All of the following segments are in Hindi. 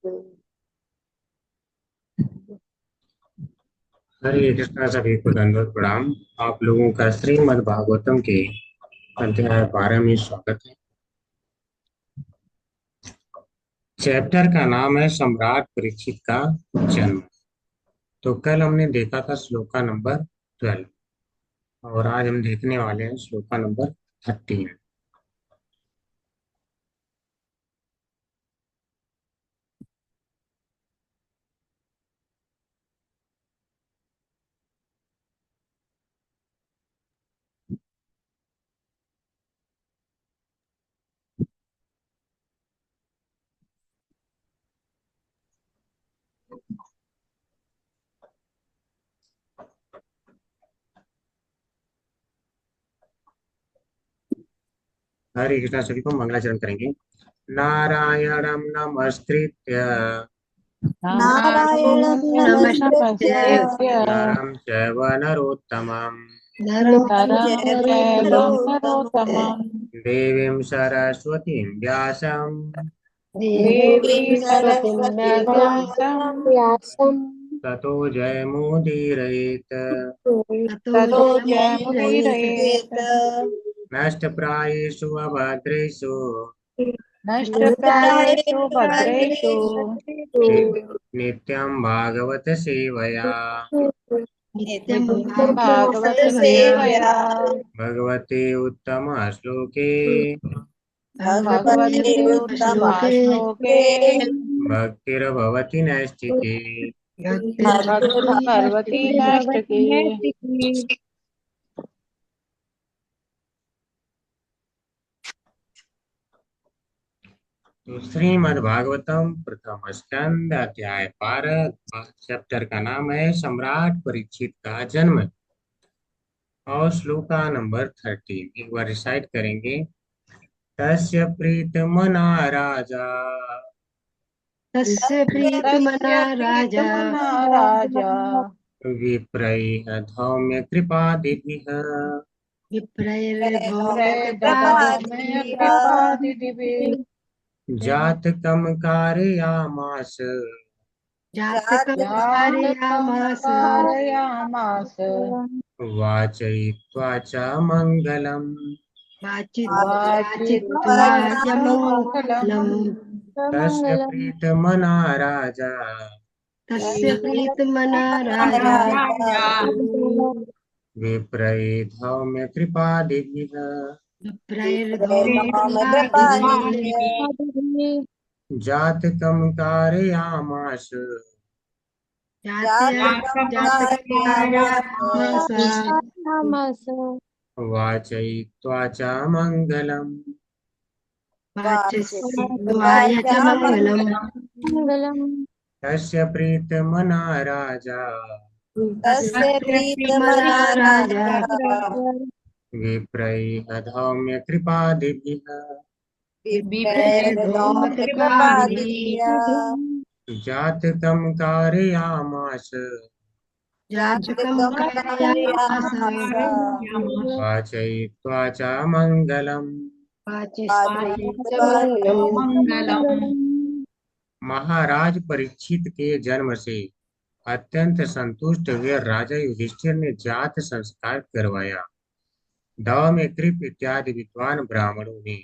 हरे कृष्णा। सभी को दंडवत प्रणाम। आप लोगों का श्रीमद् भागवतम के अध्याय 12 में स्वागत है। चैप्टर का नाम है सम्राट परीक्षित का जन्म। तो कल हमने देखा था श्लोका नंबर 12 और आज हम देखने वाले हैं श्लोका नंबर 13। हरे कृष्णा। सभी को मंगलाचरण करेंगे। नारायणं नमस्कृत्य नारायणं नमस्कृत्य नरं चैव नरोत्तमं नरं नरं चैव चैव नरोत्तमं नरोत्तमं देवीं सरस्वतीं व्यासं देवीं देवीं सरस्वतीं सरस्वतीं व्यासं व्यासं ततो जयमुदीरयेत् ततो ततो जयमुदीरयेत् जयमुदीरयेत्। नष्टप्रायेषु अभद्रेषु नष्टप्रायेषु नष्टप्रायेषु भद्रेषु भद्रेषु नित्यं भागवत सेवया नित्यं नित्यं भागवत भागवत सेवया सेवया भगवते उत्तम श्लोके भगवते भगवते श्लोके उत्तमश्लोके भक्तिर्भवति नैष्ठिके। भक्तिर्भवति नैष्ठिकी। तो श्रीमद् भागवतम प्रथम स्कंद अध्याय 12 चैप्टर का नाम है सम्राट परीक्षित का जन्म और श्लोका नंबर 13 एक बार रिसाइट करेंगे। तस्य प्रीतमना राजा तस्य प्रीतमना तस्य राजा प्रीतमना राजा विप्रैः धौम्य कृपादिभिः विप्रैर्भौम्य प्रदमय कृपादिभिः कृपादिभिः जातकं कारयामास जातकं जातकं कारयामास कारयामास वाचयित्वा च मङ्गलम् वाचित्वा वाचित्वा च च मङ्गलम्। मङ्गलम् तस्य प्रीतमना राजा तस्य प्रीतमना राजा विप्रैः धौम्य कृपादिभिः विप्रैर्भौम्य कृपादिभिः कृपादिभिः जातकं कारयामास जातकं जातकं कारयामास कारयामास वाचयित्वा च मङ्गलम् वाचस्पत्वा वाचित्वा च च मङ्गलम् मङ्गलम्। तस्य प्रीतमना राजा तस्य तस्य प्रीतमना प्रीतमना राजा राजा विप्रैः धौम्य कृपादिभिः विप्रैर्भौम्य विप्रैर्भौम्य कृपादिभिः कृपादिभिः जातकं कारयामास जातकं जातकं कारयामास कारयामास वाचयित्वा च मङ्गलम् वाचस्पति च वाचित्वा च मङ्गलम् मङ्गलम्। महाराज परीक्षित के जन्म से अत्यंत संतुष्ट हुए राजा युधिष्ठिर ने जात संस्कार करवाया। दाव में कृप इत्यादि विद्वान ब्राह्मणों ने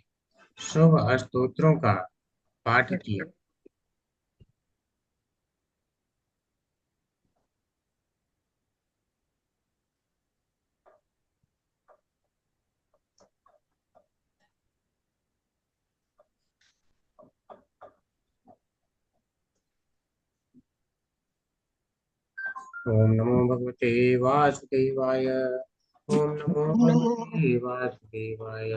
शुभ स्तोत्रों का पाठ किया। ओम नमो भगवते वासुदेवाय। ओम नमो नमो भगवते वासुदेवाय।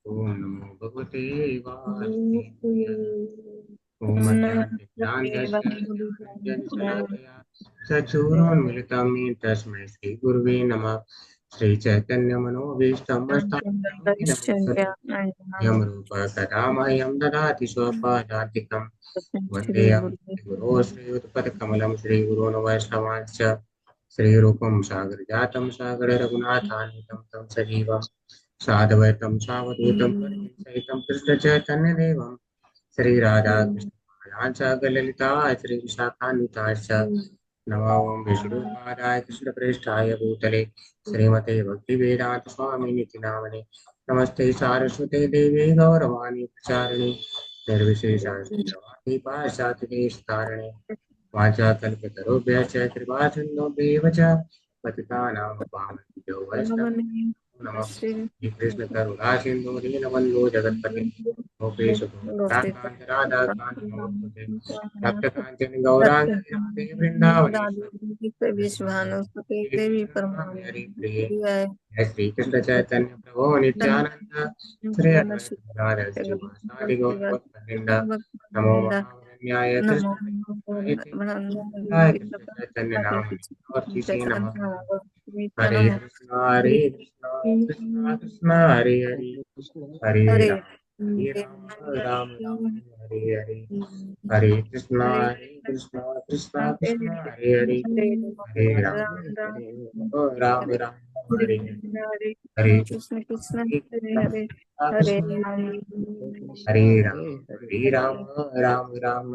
ओम नमो भगवते वासुदेवाय। ओम अज्ञानतिमिरान्धस्य चक्षुरुन्मिलितं तस्मै श्रीगुरुवे नमः। श्रीचैतन्यमनोभीष्टं स्थापितं येन भूतले रूपः कदा मह्यं ददाति स्वपदान्तिकं। वन्देऽहं श्रीगुरो श्रीयुतपदकमलं श्रीगुरोन् वैष्णवांश्च श्रीरूपं सागरजातं सागरे रघुनाथान्वितं तं सजीवं साद्वैतं सावधूतं परिजनसहितं कृष्णचैतन्यदेवं श्री राधा कृष्ण ललिता श्रीविशाखान्विताश्च नमो विष्णुपादाय कृष्णप्रेष्ठाय भूतले श्रीमते भक्तिवेदांत स्वामिनिति नामने नमस्ते सारस्वते देवे गौरवाणी प्रचारिणे निर्विशेषाशून्यवादी पाश्चात्यदेशतारिणे वाचाकल्पतरुभ्यश्च कृपासिन्धुभ्येव च पतितानां पावनेभ्यो वैष्णवेभ्यो नमः। श्री कृष्ण करुणा सिंधु दीनबंधु जगत्पते गोपेश गोपिकांत राधा कांत नमोस्तुते तप्त कांचन गौरांगी राधे वृंदावनेश्वरी विश्वानुस्पति देवी हरि प्रिय परमानंद जय श्री कृष्ण चैतन्य प्रभु नित्यानंद श्री अद्वैत गदाधर श्रीवासादि गौर भक्तवृंद नमो महावरण्याय नमो कृष्ण जय कृष्ण चैतन्य नाम और किसी नमः। हरे कृष्ण कृष्ण कृष्ण हरे हरे हरे हरे राम राम राम हरे हरे हरे कृष्ण कृष्ण कृष्ण हरे हरे हरे राम राम हरे हरे हरे कृष्ण कृष्ण हरे कृष्ण हरे हरे कृष्ण राम हरे राम राम राम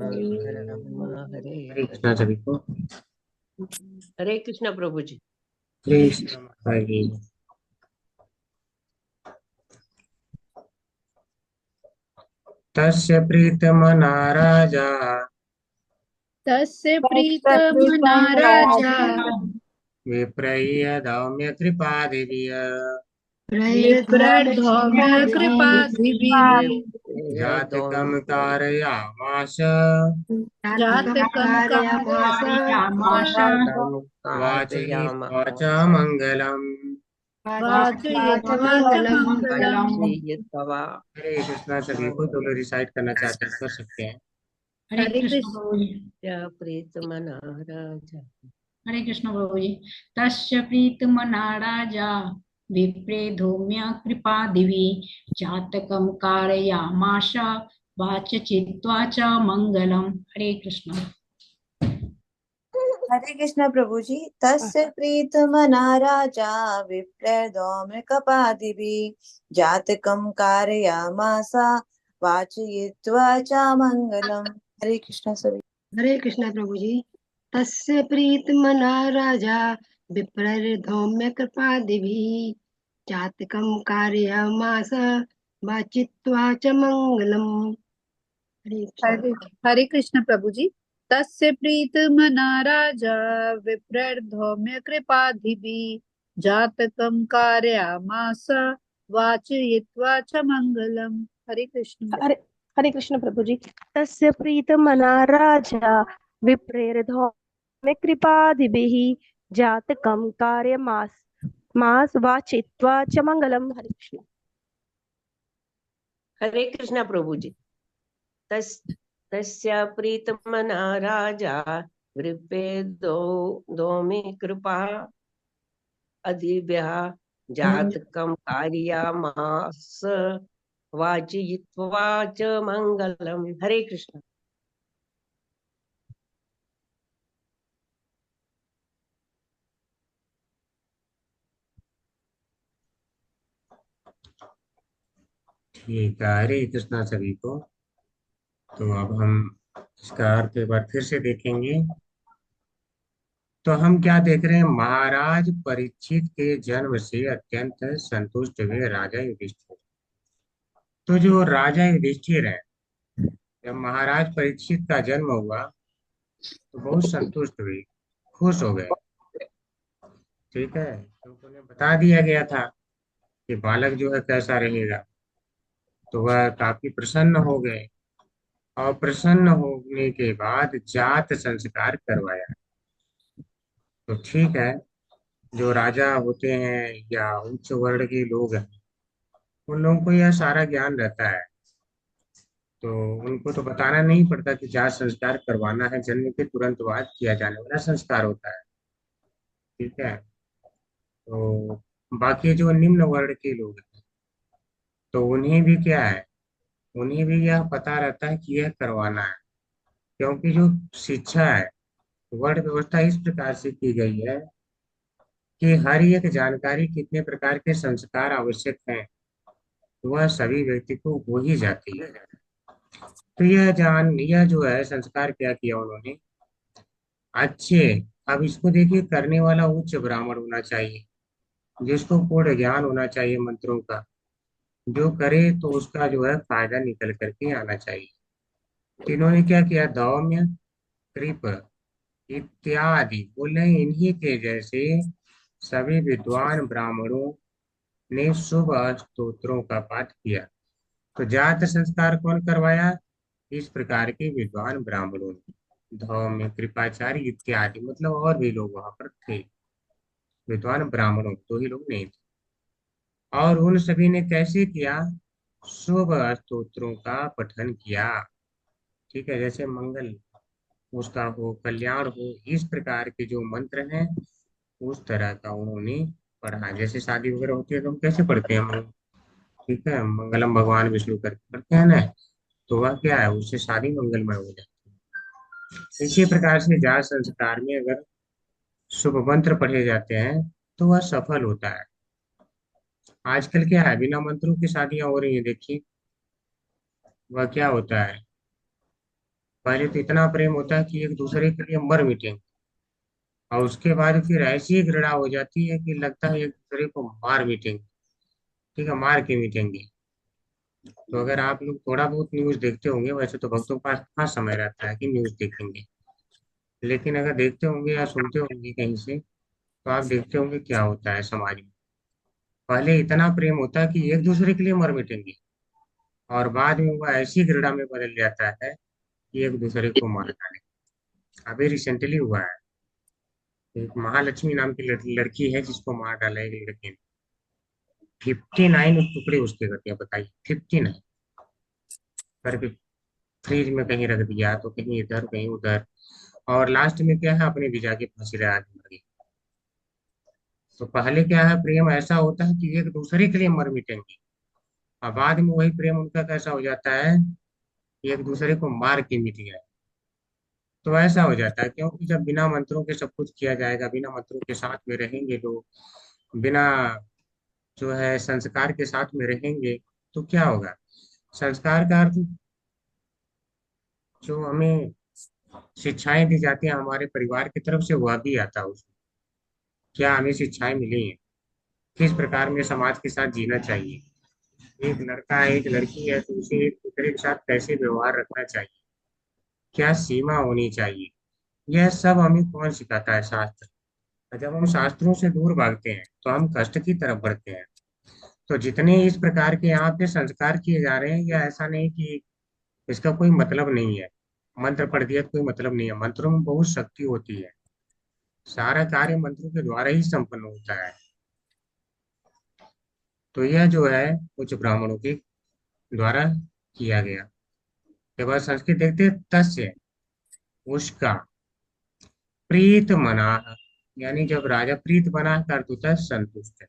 हरे कृष्ण सभी को हरे कृष्णा प्रभु जी। कृष्ण माता की तस्य प्रीतमना राजा तस्य प्रीतमना राजा विप्रह्य दौम्य कृपादिव्य विप्रधौम्य कृपाधिभिः जातकं कारयामास जातकं कारयामास वाचयित्वा च मङ्गलम्। वाचयित्वा च मङ्गलम्। हरे कृष्णा सभी को जो लोग रिसाइट करना चाहते हैं कर सकते हैं। हरे कृष्ण प्रीतमना राजा हरे कृष्ण प्रभु जी। तस्य प्रीतमना राजा विप्रे धौम्य कृपादिवि जातकं कारयामास वाचयित्वा च मंगलम। हरे कृष्ण। हरे कृष्ण प्रभु जी। तस्य प्रीतमना राजा विप्लदोम्यकपादिभिः जातकं कारयामास वाचयित्वा च मंगलम। हरे कृष्ण सभी। हरे कृष्ण प्रभु जी। तस्य प्रीतमना राजा विप्रधौम्य कृपादिभिः जातकं कारयामास वाचित्वा च मंगलम। हरे कृष्ण। हरे कृष्ण प्रभु जी। तस्य प्रीतमना राजा विप्रधौम्य कृपाधिभिः जातकं कारयामास वाचयित्वा च मङ्गलम्। हरे कृष्ण। हरे हरे कृष्ण प्रभु जी। तस्य प्रीतमना राजा विप्रेरधौम्य कृपादिभिः जातकं कार्यमास मास वाचित्वा च मंगलम। हरे कृष्ण। हरे कृष्णा प्रभु जी। तस्य प्रीतमना राजा वृपे दोमी कृपा अधिभ्यः जातकं कारयामास वाचयित्वा च मंगलम। हरे कृष्ण। ठीक है हरे कृष्णा सभी को। तो अब हम इसका अर्थ एक बार फिर से देखेंगे। तो हम क्या देख रहे हैं, महाराज परीक्षित के जन्म से अत्यंत संतुष्ट हुए राजा युधिष्ठिर। तो जो राजा युधिष्ठिर है, जब महाराज परीक्षित का जन्म हुआ तो बहुत संतुष्ट हुए, खुश हो गए। ठीक है, तो उन्हें बता दिया गया था कि बालक जो है कैसा रहेगा, तो वह काफी प्रसन्न हो गए। और प्रसन्न होने के बाद जात संस्कार करवाया। तो ठीक है, जो राजा होते हैं या उच्च वर्ण के लोग हैं, उन लोगों को यह सारा ज्ञान रहता है, तो उनको तो बताना नहीं पड़ता कि जात संस्कार करवाना है। जन्म के तुरंत बाद किया जाने वाला संस्कार होता है। ठीक है, तो बाकी जो निम्न वर्ण के लोग हैं, तो उन्हें भी क्या है, उन्हें भी यह पता रहता है कि यह करवाना है। क्योंकि जो शिक्षा है, वर्ण व्यवस्था इस प्रकार से की गई है कि हर एक जानकारी कितने प्रकार के संस्कार आवश्यक हैं, वह सभी व्यक्ति को हो ही जाती है। तो यह जो है संस्कार क्या किया उन्होंने, अच्छे। अब इसको देखिए, करने वाला उच्च ब्राह्मण होना चाहिए, जिसको पूर्ण ज्ञान होना चाहिए मंत्रों का, जो करे तो उसका जो है फायदा निकल करके आना चाहिए। तो इन्होंने क्या किया, धौम्य, कृप इत्यादि बोले, इन्हीं के जैसे सभी विद्वान ब्राह्मणों ने शुभ स्तोत्रों का पाठ किया। तो जात संस्कार कौन करवाया, इस प्रकार के विद्वान ब्राह्मणों ने, धौम्य, कृपाचार्य इत्यादि, मतलब और भी लोग वहां पर थे, विद्वान ब्राह्मणों, दो ही लोग नहीं थे। और उन सभी ने कैसे किया, शुभ स्तोत्रों का पठन किया। ठीक है, जैसे मंगल उसका हो, कल्याण हो, इस प्रकार के जो मंत्र हैं उस तरह का उन्होंने पढ़ा। जैसे शादी वगैरह होती है तो हम कैसे पढ़ते हैं हम, ठीक है, मंगलम भगवान विष्णु करके पढ़ते हैं ना, तो वह क्या है, उससे शादी मंगलमय हो जाती है। इसी प्रकार से जात संस्कार में अगर शुभ मंत्र पढ़े जाते हैं तो वह सफल होता है। आजकल क्या है, बिना मंत्रों की शादियां हो रही है, देखिए वह क्या होता है, पहले तो इतना प्रेम होता है कि एक दूसरे के लिए मर मिटेंगे, और उसके बाद फिर ऐसी घृणा हो जाती है कि लगता है एक दूसरे को मार मिटेंगे। ठीक है, मार के मिटेंगे। तो अगर आप लोग थोड़ा बहुत न्यूज देखते होंगे, वैसे तो भक्तों के पास कहाँ समय रहता है कि न्यूज देखेंगे, लेकिन अगर देखते होंगे या सुनते होंगे कहीं से, तो आप देखते होंगे क्या होता है समाज में। पहले इतना प्रेम होता है कि एक दूसरे के लिए मर मिटेंगे, और बाद में वह ऐसी घृणा में बदल जाता है कि एक दूसरे को मार डाले। अभी रिसेंटली हुआ है, एक महालक्ष्मी नाम की लड़की है जिसको मार डाला एक लड़के ने। 59 टुकड़े उसके कर दिया, बताइए, 59 करके फ्रिज में कहीं रख दिया, तो कहीं इधर कहीं उधर, और लास्ट में क्या है, अपने भी जाके फांसी लगा के मर गई। तो पहले क्या है, प्रेम ऐसा होता है कि एक दूसरे के लिए मर मिटेंगे, और बाद में वही प्रेम उनका कैसा हो जाता है कि एक दूसरे को मार के मिट गया। तो ऐसा हो जाता है क्योंकि जब बिना मंत्रों के सब कुछ किया जाएगा, बिना मंत्रों के साथ में रहेंगे लोग, बिना जो है संस्कार के साथ में रहेंगे, तो क्या होगा, संस्कार का अर्थ जो हमें शिक्षाएं दी जाती हैं हमारे परिवार की तरफ से, वह भी आता है उसमें। क्या हमें शिक्षाएं मिली हैं, किस प्रकार में समाज के साथ जीना चाहिए, एक लड़का है एक लड़की है तो उसे एक दूसरे के साथ कैसे व्यवहार रखना चाहिए, क्या सीमा होनी चाहिए, यह सब हमें कौन सिखाता है, शास्त्र। और जब हम शास्त्रों से दूर भागते हैं तो हम कष्ट की तरफ बढ़ते हैं। तो जितने इस प्रकार के यहाँ पे संस्कार किए जा रहे हैं, यह ऐसा नहीं कि इसका कोई मतलब नहीं है, मंत्र पढ़ दिया तो कोई मतलब नहीं है, मंत्रों में बहुत शक्ति होती है, सारा कार्य मंत्रों के द्वारा ही संपन्न होता है। तो यह जो है उच्च ब्राह्मणों के द्वारा किया गया। जब आप संस्कृत देखते हैं, तस्य, उसका, प्रीत मना, यानी जब राजा प्रीत बना का अर्थ होता है संतुष्ट है।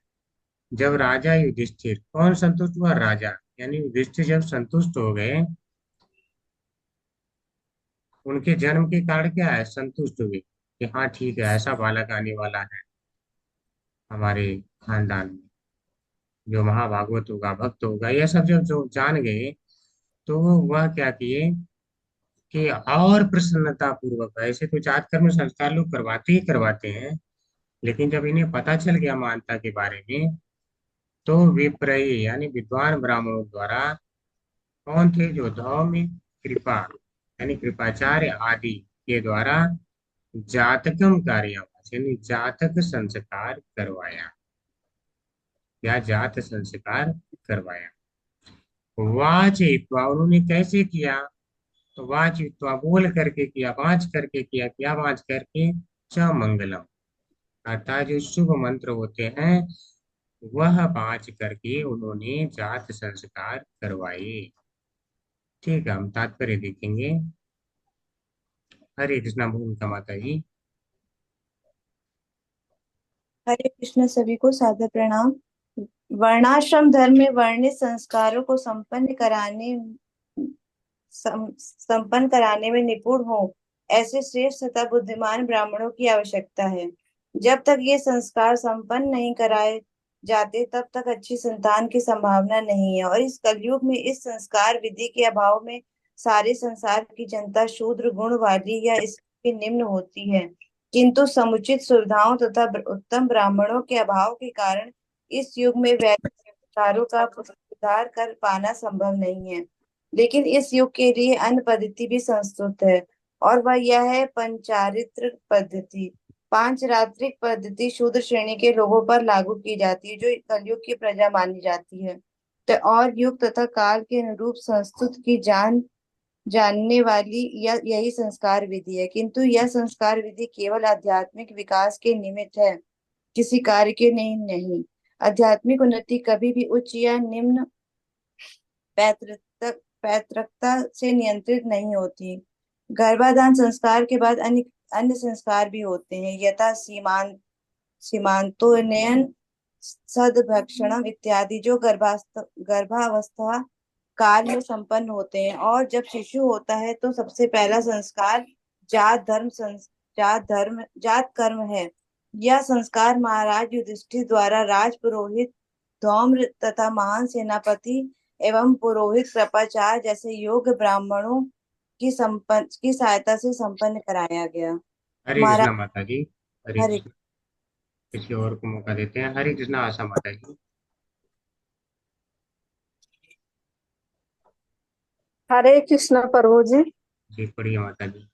जब राजा युधिष्ठिर, कौन संतुष्ट हुआ, राजा, यानी युधिष्ठिर जब संतुष्ट हो गए, उनके जन्म के कारण क्या है, संतुष्ट हुए कि हाँ ठीक है, ऐसा बालक आने वाला है हमारे खानदान में, जो महाभागवत होगा, भक्त होगा, यह सब जब जो जान गए, तो वह क्या किए कि और प्रसन्नता पूर्वक, ऐसे तो जात कर्म संस्कार लोग करवाते ही करवाते हैं, लेकिन जब इन्हें पता चल गया मानता के बारे में, तो विप्रय यानी विद्वान ब्राह्मणों द्वारा, कौन थे, जो धौम्य, कृपा यानी कृपाचार्य आदि के द्वारा जातकम कार्य, यानी जातक संस्कार करवाया, या जात संस्कार करवाया। वाचयित्वा, उन्होंने कैसे किया, तो वाचयित्वा बोल करके किया, वाच करके किया, क्या वाच करके, च मंगलम, अर्थात जो शुभ मंत्र होते हैं वह वाच करके उन्होंने जात संस्कार करवाए। ठीक है, हम तात्पर्य देखेंगे। हरे कृष्णा भूमिका माता जी। हरे कृष्ण। सभी को सादर प्रणाम। वर्णाश्रम धर्म में वर्णित संस्कारों को संपन्न कराने में निपुण हो, ऐसे श्रेष्ठ तथा बुद्धिमान ब्राह्मणों की आवश्यकता है। जब तक ये संस्कार संपन्न नहीं कराए जाते, तब तक अच्छी संतान की संभावना नहीं है, और इस कलयुग में इस संस्कार विधि के अभाव में सारे संसार की जनता शूद्र गुण वाली या इसके निम्न होती है, किंतु समुचित सुविधाओं तथा उत्तम ब्राह्मणों के अभाव के कारण इस युग में वैदिक संस्कारों का पुनरुद्धार कर पाना संभव नहीं है। लेकिन इस युग के लिए अन्य पद्धति भी संस्तुत है, और वह यह है पंचारित्र पद्धति। पांच रात्रिक पद्धति शूद्र श्रेणी के लोगों पर लागू की जाती है, जो कलयुग की प्रजा मानी जाती है। तो और युग तथा काल के अनुरूप संस्तुत की जानने वाली यही संस्कार विधि है, किंतु यह संस्कार विधि केवल आध्यात्मिक विकास के निमित्त है, किसी कार्य के नहीं। आध्यात्मिक उन्नति कभी भी उच्च या निम्न पैतृकता से नियंत्रित नहीं होती। गर्भाधान संस्कार के बाद अन्य अन्य संस्कार भी होते हैं, यथा सीमांतोन्नयन, सदभक्षणम इत्यादि, जो गर्भावस्था काल में संपन्न होते हैं। और जब शिशु होता है तो सबसे पहला संस्कार जात कर्म है। यह संस्कार महाराज युधिष्ठिर द्वारा राज पुरोहित धौम्र तथा महान सेनापति एवं पुरोहित कृपाचार्य जैसे योग्य ब्राह्मणों की सहायता से संपन्न कराया गया। हरे महाराज कृष्णा माता जी। हरे हरे कृष्णा। किसी और को मौका देते हैं। हरे कृष्णा आशा माता जी। हरे कृष्ण प्रभु जी। जी पढ़िए माता जी।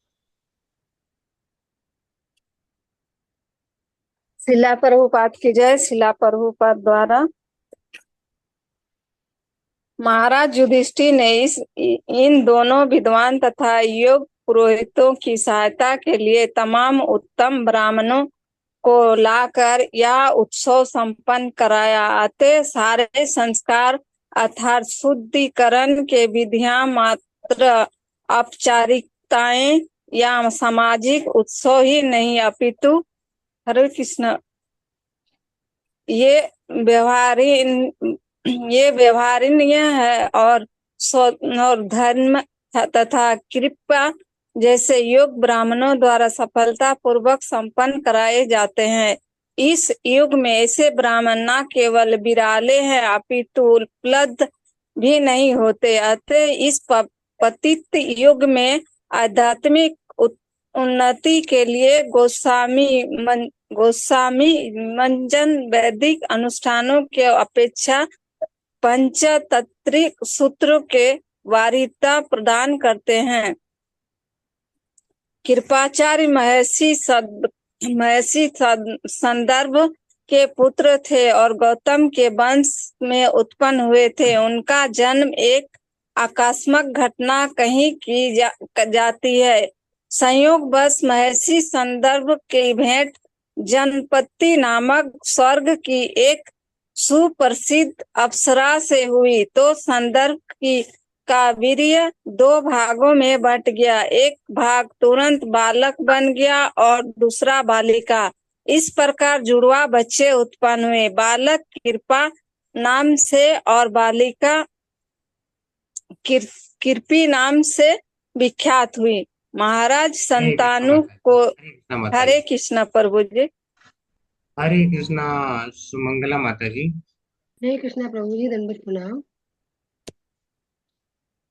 शिला प्रभुपाद की जय। शिला प्रभुपाद द्वारा महाराज युधिष्ठिर ने इन दोनों विद्वान तथा योग पुरोहितों की सहायता के लिए तमाम उत्तम ब्राह्मणों को लाकर यह उत्सव संपन्न कराया। अतः सारे संस्कार अर्थात शुद्धिकरण के विधियां मात्र औपचारिकताएं या सामाजिक उत्सव ही नहीं, अपितु हरे कृष्ण ये व्यवहारणीय है और धर्म तथा कृपा जैसे योग ब्राह्मणों द्वारा सफलता पूर्वक संपन्न कराए जाते हैं। इस युग में ऐसे ब्राह्मण न केवल विराले हैं अपितु उपलब्ध भी नहीं होते। अतः इस पतित युग में आध्यात्मिक उन्नति के लिए गोस्वामी मंजन वैदिक अनुष्ठानों के अपेक्षा पंचतंत्रिक सूत्र के वारिता प्रदान करते हैं। कृपाचार्य महर्षि संदर्भ के पुत्र थे और गौतम के वंश में उत्पन्न हुए थे। उनका जन्म एक आकस्मिक घटना कही की जाती है। संयोगवश महर्षि संदर्भ की भेंट जनपति नामक स्वर्ग की एक सुप्रसिद्ध अप्सरा से हुई, तो संदर्भ का वीर्य दो भागों में बंट गया। एक भाग तुरंत बालक बन गया और दूसरा बालिका। इस प्रकार जुड़वा बच्चे उत्पन्न हुए। बालक कृपा नाम से और बालिका कृपी नाम से विख्यात हुई। महाराज संतानु को हरे कृष्ण प्रभु जी। हरे कृष्णा सुमंगला माता जी। हरे कृष्णा प्रभु जी। दंडवत प्रणाम।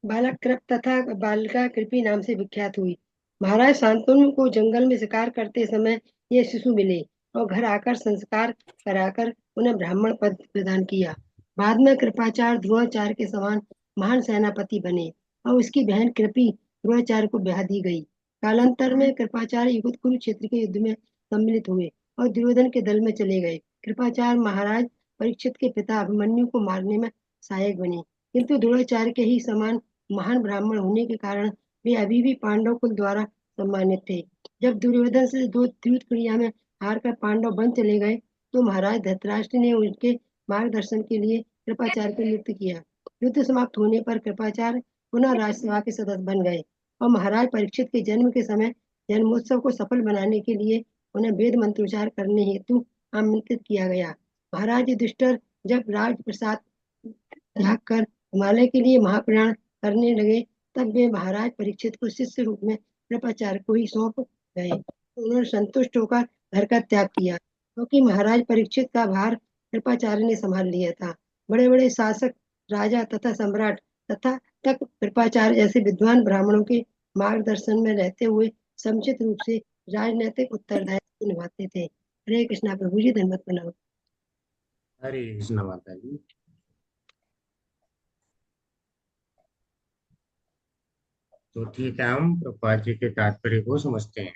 बालक कृप तथा बालिका कृपी नाम से विख्यात हुई। महाराज शांतनु को जंगल में शिकार करते समय ये शिशु मिले और घर आकर संस्कार कराकर उन्हें ब्राह्मण पद प्रदान किया। बाद में कृपाचार्य ध्रुवाचार्य के समान महान सेनापति बने और उसकी बहन कृपी ध्रुवाचार्य को ब्याह दी गई। कालांतर में कृपाचार्य युद्ध कुरुक्षेत्र के युद्ध में सम्मिलित हुए और दुर्योधन के दल में चले गए। कृपाचार्य महाराज परीक्षित के पिता अभिमन्यु को मारने में सहायक बने, किंतु ध्रुवाचार्य के ही समान महान ब्राह्मण होने के कारण वे अभी भी पांडव कुल द्वारा सम्मानित थे। जब दुर्योधन से युद्ध क्रिया में हारकर पांडव वन चले गए तो महाराज धृतराष्ट्र ने उनके मार्गदर्शन के लिए कृपाचार्य को नियुक्त किया। युद्ध समाप्त होने पर कृपाचार्य पुनः राजसभा के सदस्य बन गए और महाराज परीक्षित के जन्म के समय जन्मोत्सव को सफल बनाने के लिए उन्हें वेद मंत्रोच्चार करने हेतु आमंत्रित किया गया। महाराज युधिष्ठिर जब राज प्रसाद त्याग कर हिमालय के लिए महाप्रयाण करने लगे तब वे महाराज परीक्षित को शिष्य रूप में कृपाचार्य को ही सौंप गए। उन्होंने संतुष्ट होकर घर का त्याग किया, क्योंकि महाराज परीक्षित का भार कृपाचार्य ने संभाल लिया था। बड़े बड़े शासक, राजा तथा सम्राट तथा तक कृपाचार्य जैसे विद्वान ब्राह्मणों के मार्गदर्शन में रहते हुए समुचित रूप से राजनैतिक उत्तरदायित्व निभाते थे। हरे कृष्णा प्रभु जी, धन्यवाद प्रणाम। हरे कृष्ण माता जी। तो ठीक है, हम प्रभुपाद जी के तात्पर्य को समझते हैं।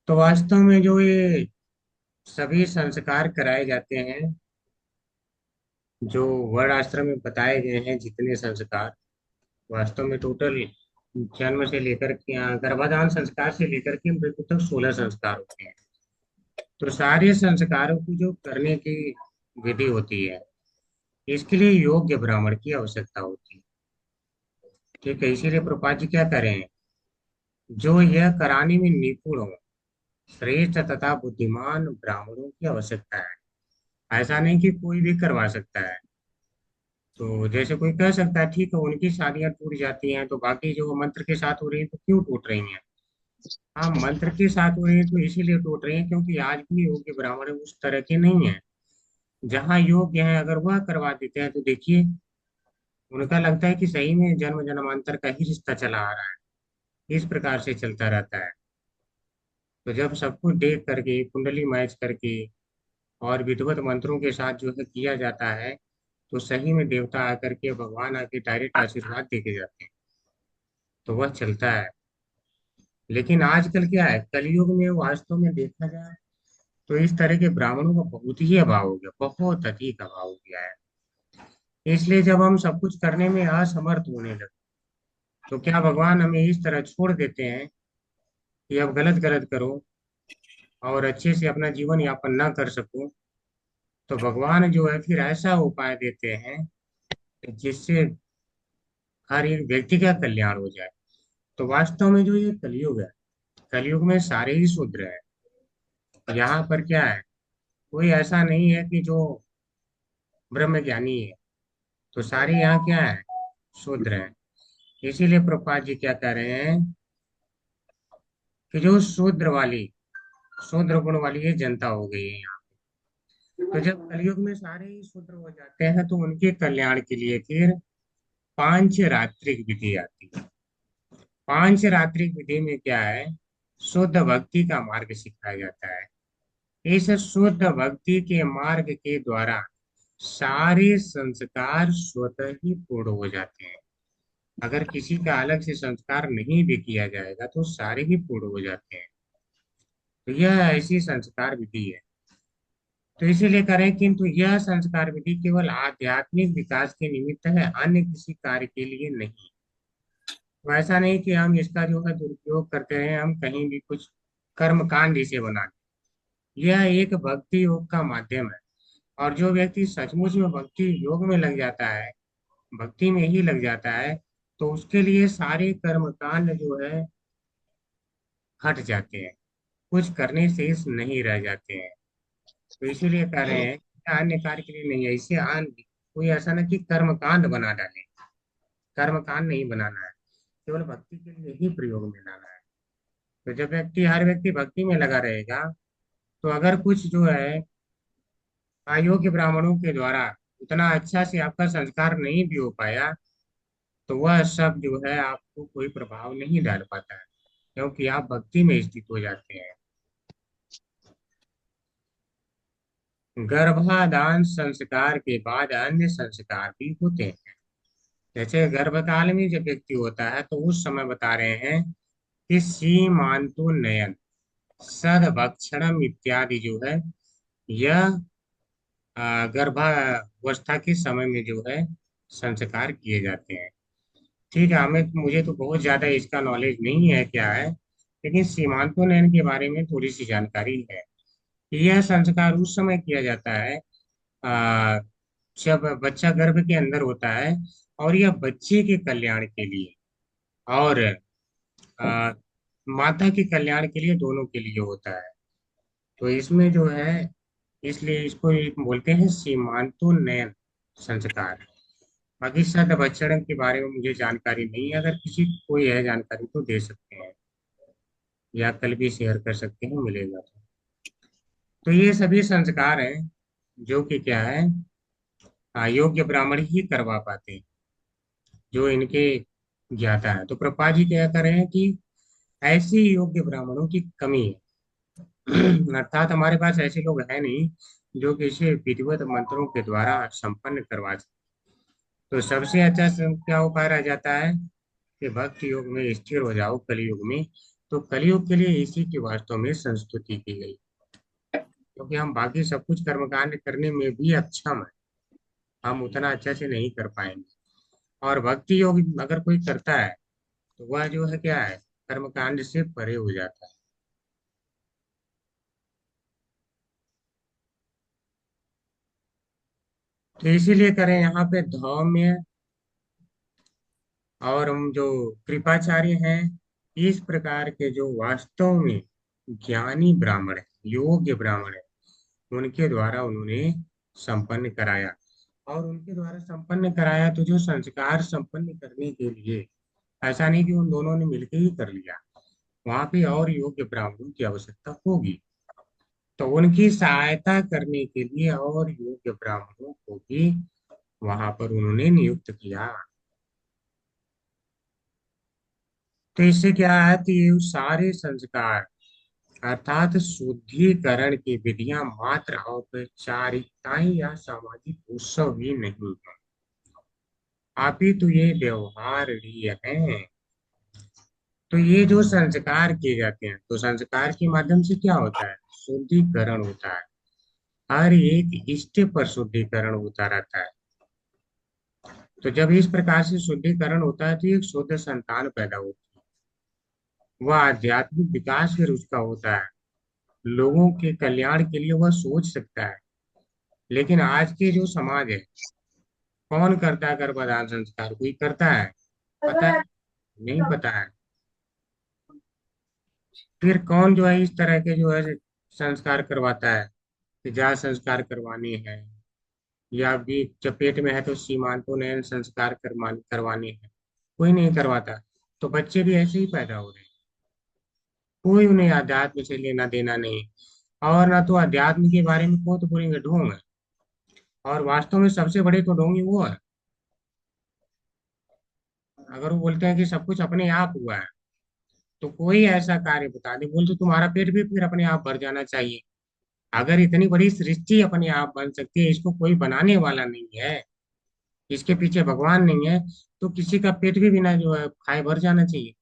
तो वास्तव में जो ये सभी संस्कार कराए जाते हैं, जो वर्ण आश्रम में बताए गए हैं, जितने संस्कार वास्तव में टोटल जन्म से लेकर के गर्भाधान संस्कार से लेकर के मृत्यु तक 16 संस्कार होते हैं। तो सारे संस्कारों को जो करने की विधि होती है, इसके लिए योग्य ब्राह्मण की आवश्यकता होती है। ठीक है, इसीलिए प्रभुपाद जी क्या करें, जो यह कराने में निपुण हो, श्रेष्ठ तथा बुद्धिमान ब्राह्मणों की आवश्यकता है। ऐसा नहीं कि कोई भी करवा सकता है। तो जैसे कोई कह सकता है ठीक है, उनकी शादियां टूट जाती हैं, तो बाकी जो मंत्र के साथ हो रही है तो क्यों टूट रही हैं? हाँ, मंत्र के साथ हो रही है तो इसीलिए टूट रही है क्योंकि आज भी योग्य ब्राह्मण उस तरह के नहीं है। जहाँ योग्य है, अगर वह करवा देते हैं तो देखिए, उनका लगता है कि सही में जन्म जन्मांतर का ही रिश्ता चला आ रहा है, इस प्रकार से चलता रहता है। तो जब सब कुछ देख करके, कुंडली मैच करके और विधिवत मंत्रों के साथ जो है किया जाता है, तो सही में देवता आकर के, भगवान आके डायरेक्ट आशीर्वाद दे के जाते हैं, तो वह चलता है। लेकिन आजकल क्या है, कलयुग में वास्तव में देखा जाए तो इस तरह के ब्राह्मणों का बहुत ही अभाव हो गया, बहुत अधिक अभाव हो गया है। इसलिए जब हम सब कुछ करने में असमर्थ होने लगे, तो क्या भगवान हमें इस तरह छोड़ देते हैं कि अब गलत गलत करो और अच्छे से अपना जीवन यापन ना कर सको? तो भगवान जो है फिर ऐसा उपाय देते हैं जिससे हर एक व्यक्ति का कल्याण हो जाए। तो वास्तव में जो ये कलयुग है, कलयुग में सारे ही शूद्र है। यहाँ पर क्या है, कोई ऐसा नहीं है कि जो ब्रह्म ज्ञानी है, तो सारे यहाँ क्या है, शूद्र हैं। इसीलिए प्रभुपाद जी क्या कह रहे हैं कि जो शूद्र गुण वाली ये जनता हो गई है यहाँ। तो जब कलयुग में सारे ही शूद्र हो जाते हैं, तो उनके कल्याण के लिए फिर पांच रात्रिक विधि आती है। पांच रात्रिक विधि में क्या है, शुद्ध भक्ति का मार्ग सिखाया जाता है। इस शुद्ध भक्ति के मार्ग के द्वारा सारे संस्कार स्वतः ही पूर्ण हो जाते हैं। अगर किसी का अलग से संस्कार नहीं भी किया जाएगा तो सारे ही पूर्ण हो जाते हैं। तो यह ऐसी संस्कार विधि है। तो इसीलिए करें, किंतु यह संस्कार विधि केवल आध्यात्मिक विकास के निमित्त है, अन्य किसी कार्य के लिए नहीं। तो ऐसा नहीं कि हम इसका जो है दुरुपयोग करते रहे, हम कहीं भी कुछ कर्म कांड इसे बना दें। यह एक भक्ति योग का माध्यम है। और जो व्यक्ति सचमुच में भक्ति योग में लग जाता है, भक्ति में ही लग जाता है, तो उसके लिए सारे कर्म कांड जो है हट जाते हैं, कुछ करने से नहीं रह जाते हैं। तो इसीलिए कह रहे हैं कि अन्य कार्य के लिए नहीं है। इसे कोई ऐसा ना कि कर्म कांड बना डाले, कर्म कांड नहीं बनाना है, केवल भक्ति के लिए ही प्रयोग में लाना है। तो जब हर व्यक्ति भक्ति में लगा रहेगा, तो अगर कुछ जो है अयोग्य ब्राह्मणों के द्वारा उतना अच्छा से आपका संस्कार नहीं भी हो पाया, तो वह सब जो है आपको कोई प्रभाव नहीं डाल पाता है, क्योंकि आप भक्ति में स्थित हो जाते हैं। गर्भाधान संस्कार के बाद अन्य संस्कार भी होते हैं। जैसे गर्भकाल में जब व्यक्ति होता है, तो उस समय बता रहे हैं कि सीमांतो नयन, सदभक्षणम इत्यादि जो है, यह गर्भावस्था के समय में जो है संस्कार किए जाते हैं। ठीक है, मुझे तो बहुत ज्यादा इसका नॉलेज नहीं है क्या है, लेकिन सीमांतोन्नयन के बारे में थोड़ी सी जानकारी है। यह संस्कार उस समय किया जाता है आ, जब बच्चा गर्भ के अंदर होता है, और यह बच्चे के कल्याण के लिए और आ, माता के कल्याण के लिए, दोनों के लिए होता है। तो इसमें जो है, इसलिए इसको बोलते हैं सीमांतोन्नयन संस्कार। बाकी सद बच्चन के बारे में मुझे जानकारी नहीं है, अगर किसी को कोई है जानकारी तो दे सकते हैं, या कल भी शेयर कर सकते हैं, मिलेगा तो। तो ये सभी संस्कार हैं जो कि क्या है, योग्य ब्राह्मण ही करवा पाते हैं, जो इनके ज्ञाता है। तो प्रभुपाद जी क्या कर रहे हैं कि ऐसी योग्य ब्राह्मणों की कमी है। अर्थात हमारे पास ऐसे लोग हैं नहीं जो कि इसे विधिवत मंत्रों के द्वारा संपन्न करवा सके। तो सबसे अच्छा क्या उपाय रह जाता है कि भक्ति योग में स्थिर हो जाओ कलयुग में। तो कलयुग के लिए इसी की वास्तव में संस्तुति की गई, क्योंकि हम बाकी सब कुछ कर्मकांड करने में भी अक्षम है, हम उतना अच्छे से नहीं कर पाएंगे। और भक्ति योग अगर कोई करता है तो वह जो है क्या है, कर्मकांड से परे हो जाता है। तो इसीलिए करें यहाँ पे धौम्य और हम जो कृपाचार्य हैं, इस प्रकार के जो वास्तव में ज्ञानी ब्राह्मण है, योग्य ब्राह्मण है, उनके द्वारा उन्होंने संपन्न कराया। और उनके द्वारा संपन्न कराया तो जो संस्कार संपन्न करने के लिए, ऐसा नहीं कि उन दोनों ने मिलकर ही कर लिया, वहां पे और योग्य ब्राह्मणों की आवश्यकता होगी। तो उनकी सहायता करने के लिए और योग्य ब्राह्मणों को भी वहां पर उन्होंने नियुक्त किया। तो इससे क्या है कि ये सारे संस्कार अर्थात शुद्धिकरण की विधियां मात्र औपचारिकताएं या सामाजिक उत्सव भी नहीं है, अपितु ये व्यवहार्य हैं। तो ये जो संस्कार किए जाते हैं, तो संस्कार के माध्यम से क्या होता है, शुद्धिकरण होता है। हर एक स्टेप पर शुद्धिकरण होता रहता है। तो जब इस प्रकार से शुद्धिकरण होता है तो एक शुद्ध संतान पैदा होती है, वह आध्यात्मिक विकास फिर उसका होता है, लोगों के कल्याण के लिए वह सोच सकता है। लेकिन आज के जो समाज है, कौन करता है गर्भधारण संस्कार, कोई करता है, पता है, नहीं पता है। फिर कौन जो है इस तरह के जो है संस्कार करवाता है, कि जा संस्कार करवाने हैं, या भी जब पेट में है तो सीमांतोन्नयन संस्कार करवाने हैं, कोई नहीं करवाता। तो बच्चे भी ऐसे ही पैदा हो रहे हैं, कोई उन्हें अध्यात्म से लेना देना नहीं। और ना तो अध्यात्म के बारे में को तो बोलेंगे ढोंग है, और वास्तव में सबसे बड़े तो ढोंगी वो है। अगर वो बोलते हैं कि सब कुछ अपने आप हुआ है, तो कोई ऐसा कार्य बता दे, बोल तो तुम्हारा पेट भी फिर अपने आप भर जाना चाहिए। अगर इतनी बड़ी सृष्टि अपने आप बन सकती है, इसको कोई बनाने वाला नहीं है, इसके पीछे भगवान नहीं है, तो किसी का पेट भी बिना जो है खाए भर जाना चाहिए।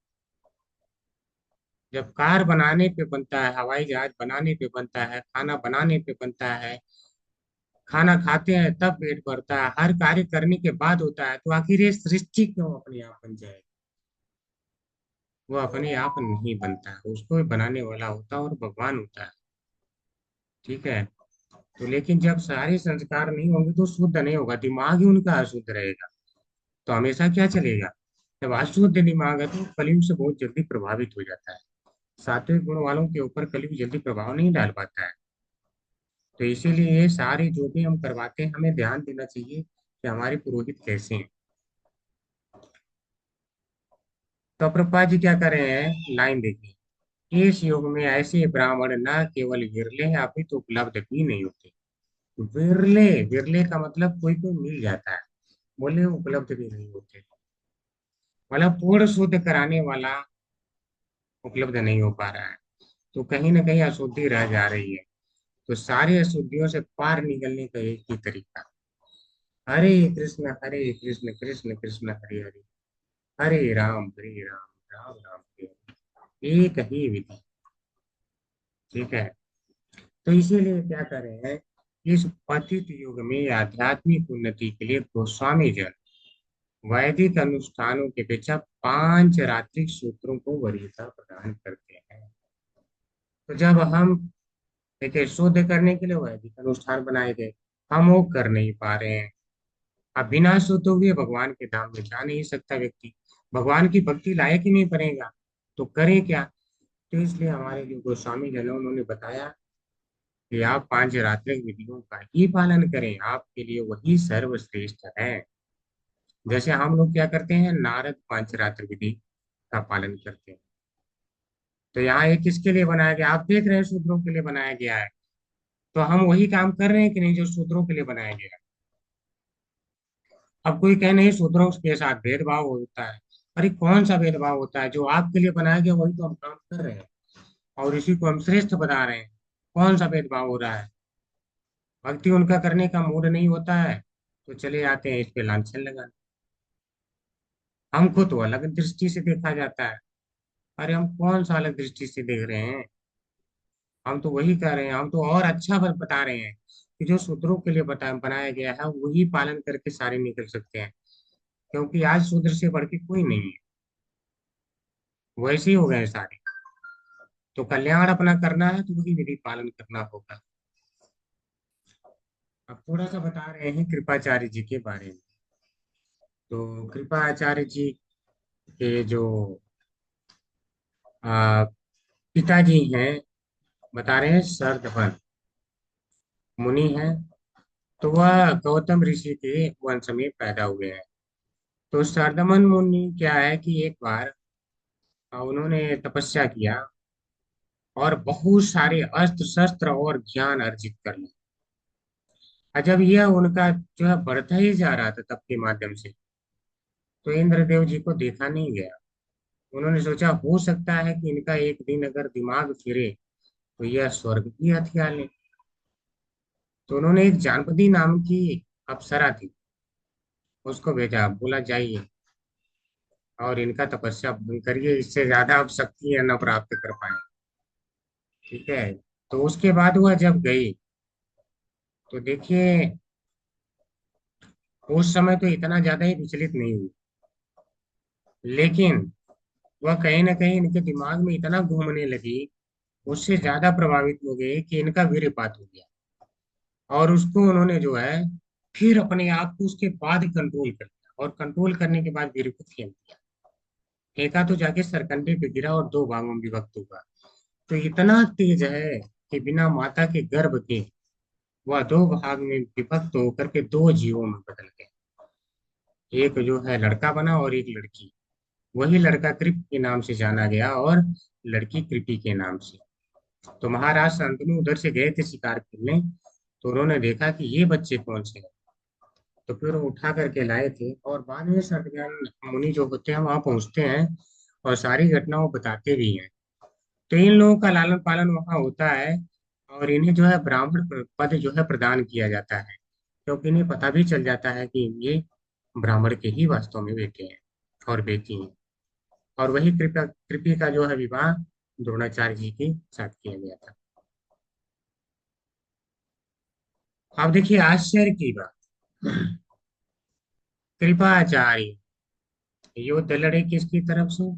जब कार बनाने पे बनता है, हवाई जहाज बनाने पे बनता है, खाना बनाने पे बनता है, खाना खाते हैं तब पेट भरता है, हर कार्य करने के बाद होता है, तो आखिर ये सृष्टि क्यों अपने आप बन जाएगी। वो अपने आप नहीं बनता है, उसको भी बनाने वाला होता है और भगवान होता है। ठीक है। तो लेकिन जब सारे संस्कार नहीं होंगे तो शुद्ध नहीं होगा, दिमाग ही उनका अशुद्ध रहेगा, तो हमेशा क्या चलेगा। जब अशुद्ध दिमाग है तो कलयुग से बहुत जल्दी प्रभावित हो जाता है। सात्विक गुण वालों के ऊपर कलयुग जल्दी प्रभाव नहीं डाल पाता है। तो इसीलिए ये सारे जो भी हम करवाते हैं, हमें ध्यान देना चाहिए कि हमारे पुरोहित कैसे हैं। तो प्रभुपाद जी क्या कर रहे हैं, लाइन देखिए, इस युग में ऐसे ब्राह्मण न केवल विरले हैं, अभी तो उपलब्ध भी नहीं होते। विरले, विरले का मतलब कोई कोई मिल जाता है, बोले उपलब्ध भी नहीं होते, मतलब पूर्ण शुद्ध कराने वाला उपलब्ध नहीं हो पा रहा है। तो कहीं ना कहीं अशुद्धि रह जा रही है। तो सारी अशुद्धियों से पार निकलने का एक ही तरीका, हरे हरे कृष्ण कृष्ण कृष्ण हरे हरे, हरे राम राम राम हरे हरे, एक ही विधि। ठीक है। तो इसीलिए क्या कर रहे हैं, इस पतित युग में आध्यात्मिक उन्नति के लिए गोस्वामी जन वैदिक अनुष्ठानों की अपेक्षा 5 रात्रिक सूत्रों को वरीयता प्रदान करते हैं। तो जब हम देखिए शुद्ध करने के लिए वैदिक अनुष्ठान बनाए गए, हम वो कर नहीं पा रहे हैं। अब बिना शुद्ध हुए भगवान के धाम में जा नहीं सकता व्यक्ति, भगवान की भक्ति लायक ही नहीं बनेगा, तो करें क्या। तो इसलिए हमारे जो गोस्वामी जन उन्होंने बताया कि आप 5 रात्रिक विधियों का ही पालन करें, आपके लिए वही सर्वश्रेष्ठ है। जैसे हम लोग क्या करते हैं, नारद 5 रात्रि विधि का पालन करते हैं। तो यहाँ ये किसके लिए बनाया गया, आप देख रहे हैं शूद्रों के लिए बनाया गया है। तो हम वही काम कर रहे हैं कि नहीं जो शूद्रों के लिए बनाया गया है। अब कोई कहे नहीं शूद्रों के साथ भेदभाव होता है। अरे कौन सा भेदभाव होता है? जो आपके लिए बनाया गया वही तो हम काम कर रहे हैं और इसी को हम श्रेष्ठ बता रहे हैं। कौन सा भेदभाव हो रहा है? भक्ति उनका करने का मूड नहीं होता है तो चले जाते हैं इस पे लांछन लगाने। हमको तो अलग दृष्टि से देखा जाता है। अरे हम कौन सा अलग दृष्टि से देख रहे हैं? हम तो वही कह रहे हैं, हम तो और अच्छा बता रहे हैं कि जो शूद्रों के लिए बनाया गया है वही पालन करके सारे निकल सकते हैं। क्योंकि आज शूद्र से बढ़ के कोई नहीं है, वैसे ही हो गए सारे। तो कल्याण अपना करना है तो वही विधि पालन करना होगा। अब थोड़ा सा बता रहे हैं कृपाचार्य जी के बारे में। तो कृपाचार्य जी के जो आ, पिताजी हैं, बता रहे हैं सरदमन मुनि हैं। तो वह गौतम ऋषि के वंश में पैदा हुए हैं। तो सरदमन मुनि क्या है कि एक बार उन्होंने तपस्या किया और बहुत सारे अस्त्र शस्त्र और ज्ञान अर्जित कर लिया। और जब यह उनका जो है बढ़ता ही जा रहा था तप के माध्यम से, तो इंद्रदेव जी को देखा नहीं गया। उन्होंने सोचा हो सकता है कि इनका एक दिन अगर दिमाग फिरे तो यह स्वर्ग की हथिया ले। तो उन्होंने एक जानपदी नाम की अप्सरा थी, उसको भेजा, बोला जाइए और इनका तपस्या भंग करिए, इससे ज्यादा आप शक्ति न प्राप्त कर पाए। ठीक है। तो उसके बाद वह जब गई तो देखिए उस समय तो इतना ज्यादा ही विचलित नहीं हुई, लेकिन वह कहीं ना कहीं इनके दिमाग में इतना घूमने लगी, उससे ज्यादा प्रभावित हो गई कि इनका वीर्यपात हो गया। और उसको उन्होंने जो है फिर अपने आप को उसके बाद कंट्रोल कर लिया और कंट्रोल करने के बाद वीर को फेंक दिया। फेंका तो जाके सरकंडे पे गिरा और दो भागों में विभक्त हुआ। तो इतना तेज है कि बिना माता के गर्भ के वह दो भाग में विभक्त होकर के दो जीवों में बदल गए। एक जो है लड़का बना और एक लड़की। वही लड़का कृप के नाम से जाना गया और लड़की कृपी के नाम से। तो महाराज शांतनु उधर से गए थे शिकार खेलने, तो उन्होंने देखा कि ये बच्चे कौन से हैं। तो फिर वो उठा करके लाए थे और बाद में सत्यज्ञान मुनि जो होते हैं वहां पहुंचते हैं और सारी घटना वो बताते भी हैं। तो इन लोगों का लालन पालन वहां होता है और इन्हें जो है ब्राह्मण पद जो है प्रदान किया जाता है, क्योंकि इन्हें पता भी चल जाता है कि ये ब्राह्मण के ही वास्तव में बेटे हैं और बेटी हैं। और वही कृपी का जो है विवाह द्रोणाचार्य जी के साथ किया गया था। अब देखिए आश्चर्य की बात, कृपाचार्य युद्ध लड़े किसकी तरफ से?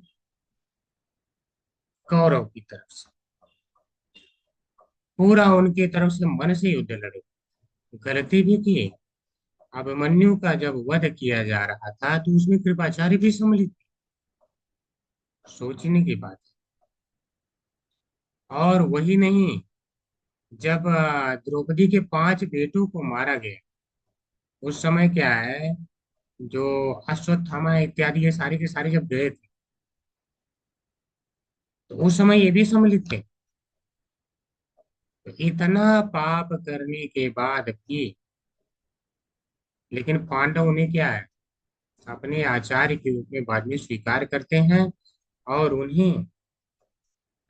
कौरव की तरफ से। पूरा उनकी तरफ से मन से युद्ध लड़े, गलती भी की। अभिमन्यु का जब वध किया जा रहा था तो उसमें कृपाचार्य भी सम्मिलित थे। सोचने की बात है। और वही नहीं, जब द्रौपदी के 5 बेटों को मारा गया उस समय क्या है, जो अश्वत्थामा इत्यादि ये सारे के सारे जब गए थे तो उस समय ये भी सम्मिलित थे। तो इतना पाप करने के बाद भी लेकिन पांडव ने क्या है, अपने आचार्य के रूप में बाद में स्वीकार करते हैं और उन्हें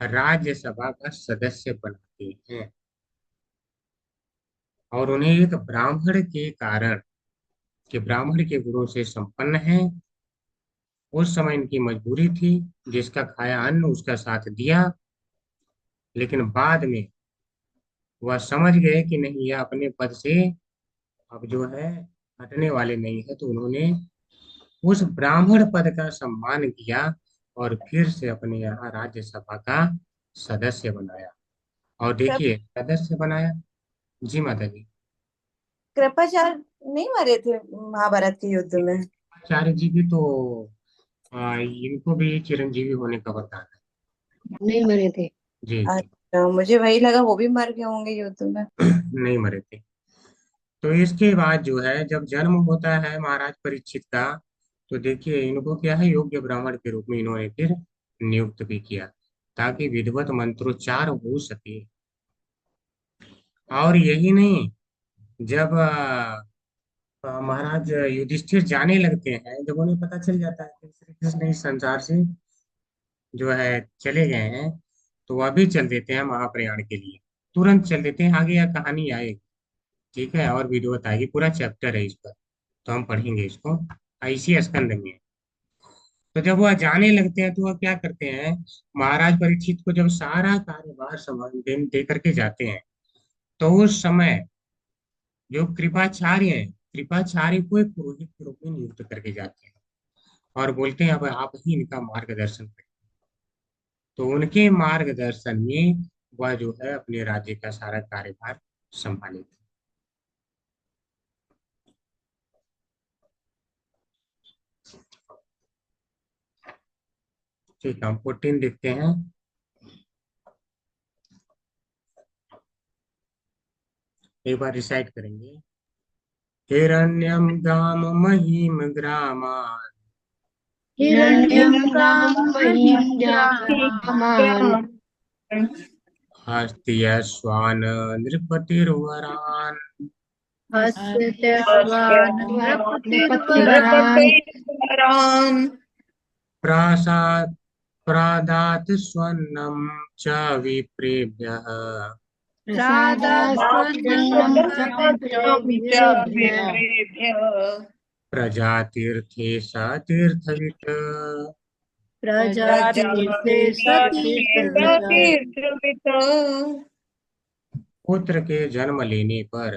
राज्यसभा का सदस्य बनाते हैं। और उन्हें एक ब्राह्मण के कारण, कि ब्राह्मण के गुणों से संपन्न है, उस समय इनकी मजबूरी थी, जिसका खाया अन्न उसका साथ दिया। लेकिन बाद में वह समझ गए कि नहीं यह अपने पद से अब जो है हटने वाले नहीं है, तो उन्होंने उस ब्राह्मण पद का सम्मान किया और फिर से अपने यहाँ राज्यसभा का सदस्य बनाया। और कृप- देखिए सदस्य बनाया। जी माता जी। कृपाचार्य नहीं मरे थे महाभारत के युद्ध में? आचार्य जी भी तो इनको भी चिरंजीवी होने का वरदान है। नहीं मरे थे। जी जी। अच्छा, मुझे वही लगा वो भी मर गए होंगे युद्ध में। नहीं मरे थे। तो इसके बाद जो है जब जन्म होता है महाराज परीक्षित का, तो देखिए इनको क्या है योग्य ब्राह्मण के रूप में इन्होंने फिर नियुक्त भी किया, ताकि विधिवत मंत्रोच्चार हो सके। और यही नहीं, जब महाराज युधिष्ठिर जाने लगते हैं जब उन्हें पता चल जाता है कि श्री कृष्ण इस संसार से जो है चले गए हैं, तो वह भी चल देते हैं महाप्रयाण के लिए। तुरंत चल देते हैं, आगे यह कहानी आएगी। ठीक है, और वीडियो बताएगी, पूरा चैप्टर है इस पर, तो हम पढ़ेंगे इसको। इसी स्कंद में है। तो जब वह जाने लगते हैं तो वह क्या करते हैं, महाराज परीक्षित को जब सारा कार्यभार संभाल दे करके जाते हैं, तो उस समय जो कृपाचार्य हैं, कृपाचार्य को एक पुरोहित के रूप में नियुक्त करके जाते हैं और बोलते हैं अब आप ही इनका मार्गदर्शन करें। तो उनके मार्गदर्शन में वह जो है अपने राज्य का सारा कार्यभार संभाले थे। ठीक है, हम 14 देखते हैं। एक बार रिसाइट करेंगे। हिरण्यम गाम महीम ग्रामान हिरण्यं हिरण्यं महीं ग्रामान् ग्रामान् हस्त्यश्वान नृपतिर्वरान हस्ते स्वान् नृपतिर्वरान् नृपतिर्वरान् प्रासाद प्रादात स्वन्नम च विप्रेभ्यः प्रसादास्त्वन्नं विप्रेभ्यः प्रजातीर्थे सतीर्थवित् प्रजातीर्थे सतीर्थवित्। पुत्र के जन्म लेने पर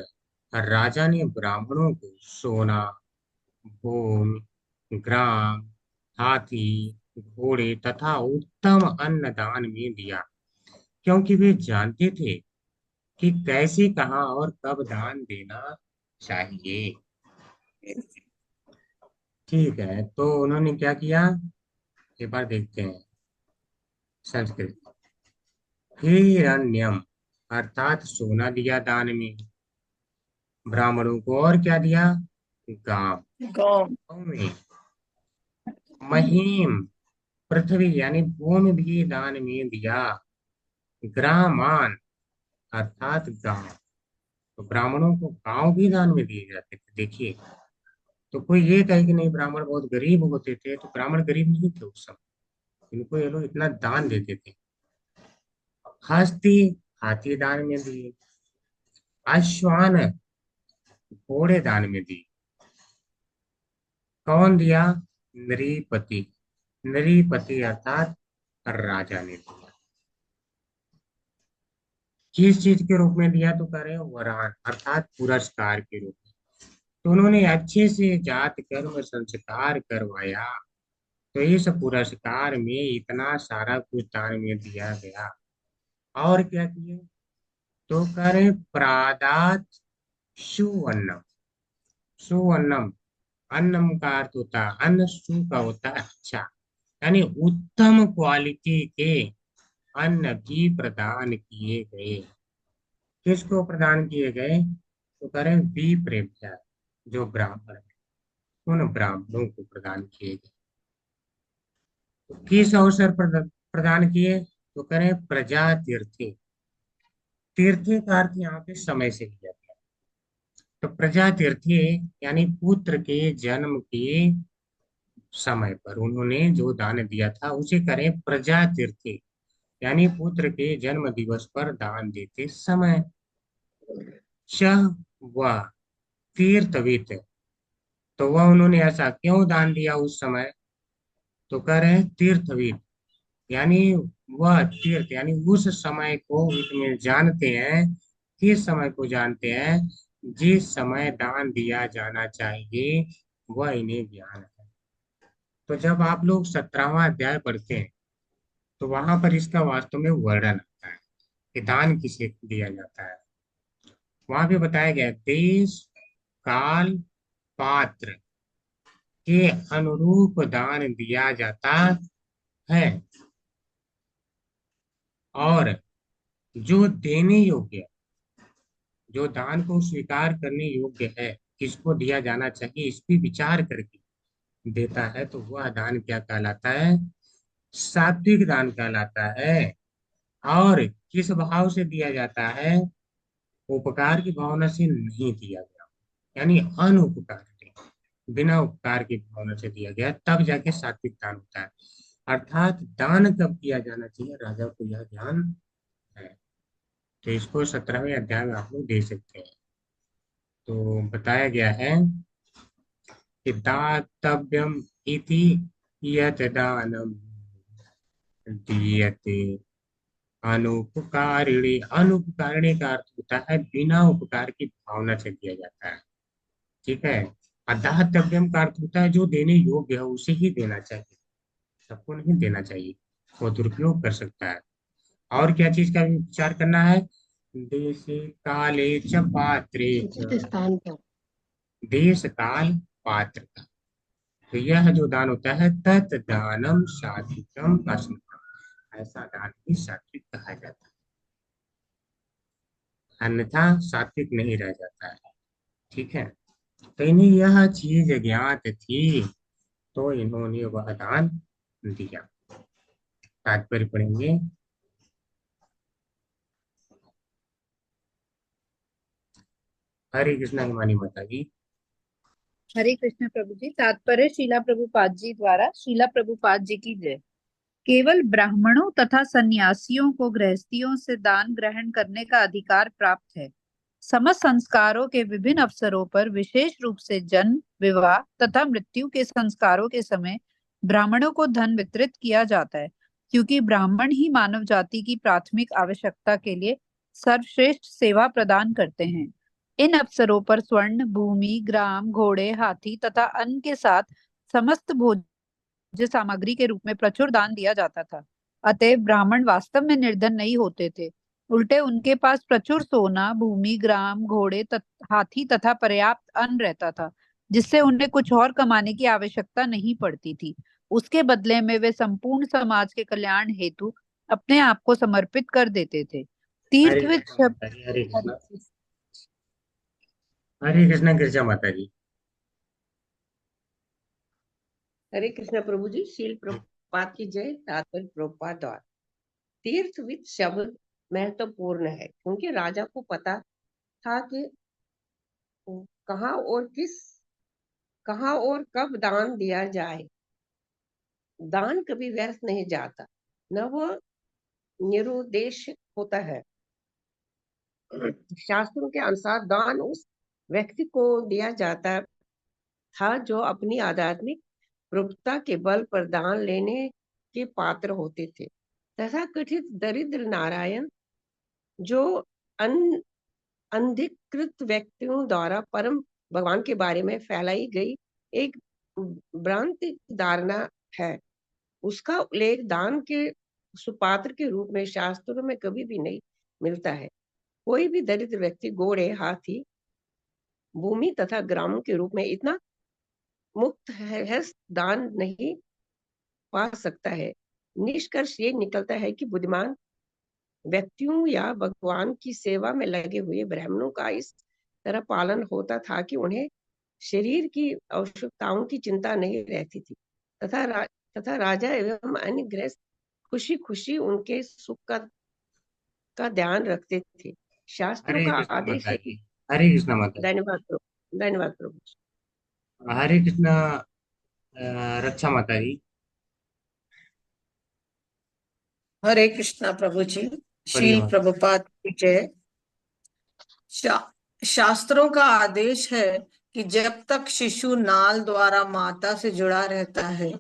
राजा ने ब्राह्मणों को सोना, भूमि, ग्राम, हाथी, घोड़े तथा उत्तम अन्न दान में दिया, क्योंकि वे जानते थे कि कैसे, कहाँ और कब दान देना चाहिए। ठीक है, तो उन्होंने क्या किया, एक बार देखते हैं संस्कृत। हिरण्यम अर्थात सोना दिया दान में ब्राह्मणों को, और क्या दिया, गांव में, महीम पृथ्वी यानी भूमि भी दान में दिया, ग्रामान अर्थात गांव। तो ब्राह्मणों को गांव भी दान में दिए जाते थे। देखिए, तो कोई ये कहे कि नहीं ब्राह्मण बहुत गरीब होते थे, तो ब्राह्मण गरीब नहीं थे उस समय, इनको ये लोग इतना दान देते थे। हस्ती हाथी दान में दिए, अश्वान घोड़े दान में दिए। कौन दिया, नृपति, नृपति अर्थात राजा ने दिया। किस चीज के रूप में दिया, तो कह रहे हैं वरान अर्थात पुरस्कार के रूप में। तो उन्होंने अच्छे से जात कर्म संस्कार करवाया, तो इस पुरस्कार में इतना सारा कुछ दान में दिया गया। और क्या किए, तो कह रहे प्रादात सुवर्णम, सुवर्णम अन्नम का अर्थ होता है अन्न, सु का होता है अच्छा, यानी उत्तम क्वालिटी के अन्न भी प्रदान किए गए। किसको प्रदान किए गए, तो करें विप्रेभ्य, जो ब्राह्मण है उन ब्राह्मणों को प्रदान किए गए। तो किस अवसर पर प्रदान किए, तो करें प्रजा तीर्थी, तीर्थी का अर्थ यहाँ पे समय से लिया गया। तो प्रजा तीर्थी यानी पुत्र के जन्म के समय पर उन्होंने जो दान दिया था उसे करें प्रजा तीर्थी, यानी पुत्र के जन्म दिवस पर दान देते समय। शह व तीर्थवित, तो वह उन्होंने ऐसा क्यों दान दिया उस समय, तो कह रहे हैं तीर्थविद, यानी वह तीर्थ यानी उस समय को इसमें जानते हैं, किस समय को जानते हैं, जिस समय दान दिया जाना चाहिए वह इन्हें ज्ञान है। तो जब आप लोग 17वां अध्याय पढ़ते हैं तो वहां पर इसका वास्तव में वर्णन आता है कि दान किसे दिया जाता है। वहां पे बताया गया देश, काल, पात्र के अनुरूप दान दिया जाता है, और जो देने योग्य, जो दान को स्वीकार करने योग्य है, किसको दिया जाना चाहिए इस पर विचार करके देता है, तो वह दान क्या कहलाता है, सात्विक दान कहलाता है। और किस भाव से दिया जाता है, उपकार की भावना से नहीं दिया गया, यानी अनुपकारिणी, बिना उपकार की भावना से दिया गया, तब जाके सात्विक दान होता है। अर्थात दान कब किया जाना चाहिए, राजा को यह ज्ञान है। तो इसको 17वें अध्याय में आप लोग देख सकते हैं। तो बताया गया है कि दातव्यम इति यत् दानम दीयते अनुपकारिणी। अनुपकारिणी का अर्थ होता है बिना उपकार की भावना से दिया जाता है, ठीक है। अदातव्यम का अर्थ होता है जो देने योग्य है उसे ही देना चाहिए, सबको नहीं देना चाहिए, वो दुरुपयोग कर सकता है। और क्या चीज का विचार करना है, देशे काले च पात्रे उचित च, स्थान पर। देश काल पात्र का। तो यह जो दान होता है तत् दानम सात्विकम अस्मकम, ऐसा दान ही सात्विक कहा जाता है, अन्यथा सात्विक नहीं रह जाता है, ठीक है। तो इन्हें यह चीज ज्ञात थी, तो इन्होंने वह दान दिया। तात्पर्य पढ़ेंगे। हरे कृष्णा हिमानी माता जी। हरे कृष्ण प्रभु जी। तात्पर्य श्रीला प्रभुपाद जी द्वारा। श्रीला प्रभुपाद जी की जय। केवल ब्राह्मणों तथा सन्यासियों को गृहस्थियों से दान ग्रहण करने का अधिकार प्राप्त है। समस्त संस्कारों के विभिन्न अवसरों पर, विशेष रूप से जन्म, विवाह तथा मृत्यु के संस्कारों के समय ब्राह्मणों को धन वितरित किया जाता है, क्योंकि ब्राह्मण ही मानव जाति की प्राथमिक आवश्यकता के लिए सर्वश्रेष्ठ सेवा प्रदान करते हैं। इन अवसरों पर स्वर्ण, भूमि, ग्राम, घोड़े, हाथी तथा अन्न के साथ समस्त भोज्य सामग्री के रूप में प्रचुर दान दिया जाता था। अतः ब्राह्मण वास्तव में निर्धन नहीं होते थे, उल्टे उनके पास प्रचुर सोना, भूमि, ग्राम, घोड़े, हाथी तथा पर्याप्त अन्न रहता था, जिससे उन्हें कुछ और कमाने की आवश्यकता नहीं पड़ती थी। उसके बदले में वे संपूर्ण समाज के कल्याण हेतु अपने आप को समर्पित कर देते थे। हरे तीर्थविद कृष्णा शब्द माता जी। हरे कृष्णा। हरे कृष्णा गिरिजा माता जी। हरे कृष्ण प्रभु जी। शील प्रभुपाद की जय। तात्पर्य प्रभुपाद द्वारा। तीर्थविद शब्द महत्वपूर्ण है, क्योंकि राजा को पता था कि कहाँ और कब दान दिया जाए। दान कभी व्यर्थ नहीं जाता, न वह निरुद्देश्य होता है। शास्त्रों के अनुसार दान उस व्यक्ति को दिया जाता था जो अपनी आध्यात्मिक प्रभुता के बल पर दान लेने के पात्र होते थे। तथा कथित दरिद्र नारायण, जो अनधिकृत व्यक्तियों द्वारा परम भगवान के बारे में फैलाई गई एक भ्रांति धारणा है, उसका उल्लेख दान के सुपात्र के रूप में शास्त्रों में कभी भी नहीं मिलता है। कोई भी दरिद्र व्यक्ति घोड़े, हाथी, भूमि तथा ग्रामों के रूप में इतना मुक्त है दान नहीं पा सकता है। निष्कर्ष ये निकलता है कि बुद्धिमान व्यक्तियों या भगवान की सेवा में लगे हुए ब्राह्मणों का इस तरह पालन होता था कि उन्हें शरीर की आवश्यकताओं की चिंता नहीं रहती थी, तथा राजा एवं अन्य गृहस्थ खुशी खुशी उनके सुख का ध्यान रखते थे। शास्त्रों हरे का कृष्णा आदेश माता है जी। कि हरे कृष्णा माता जी। धन्यवाद प्रभु, धन्यवाद प्रभु। हरे कृष्णा रक्षा माता जी। हरे कृष्णा प्रभु जी। बोलिए शील माता। प्रभुपाद की जय। शास्त्रों का आदेश है कि जब तक शिशु नाल द्वारा माता से जुड़ा रहता है,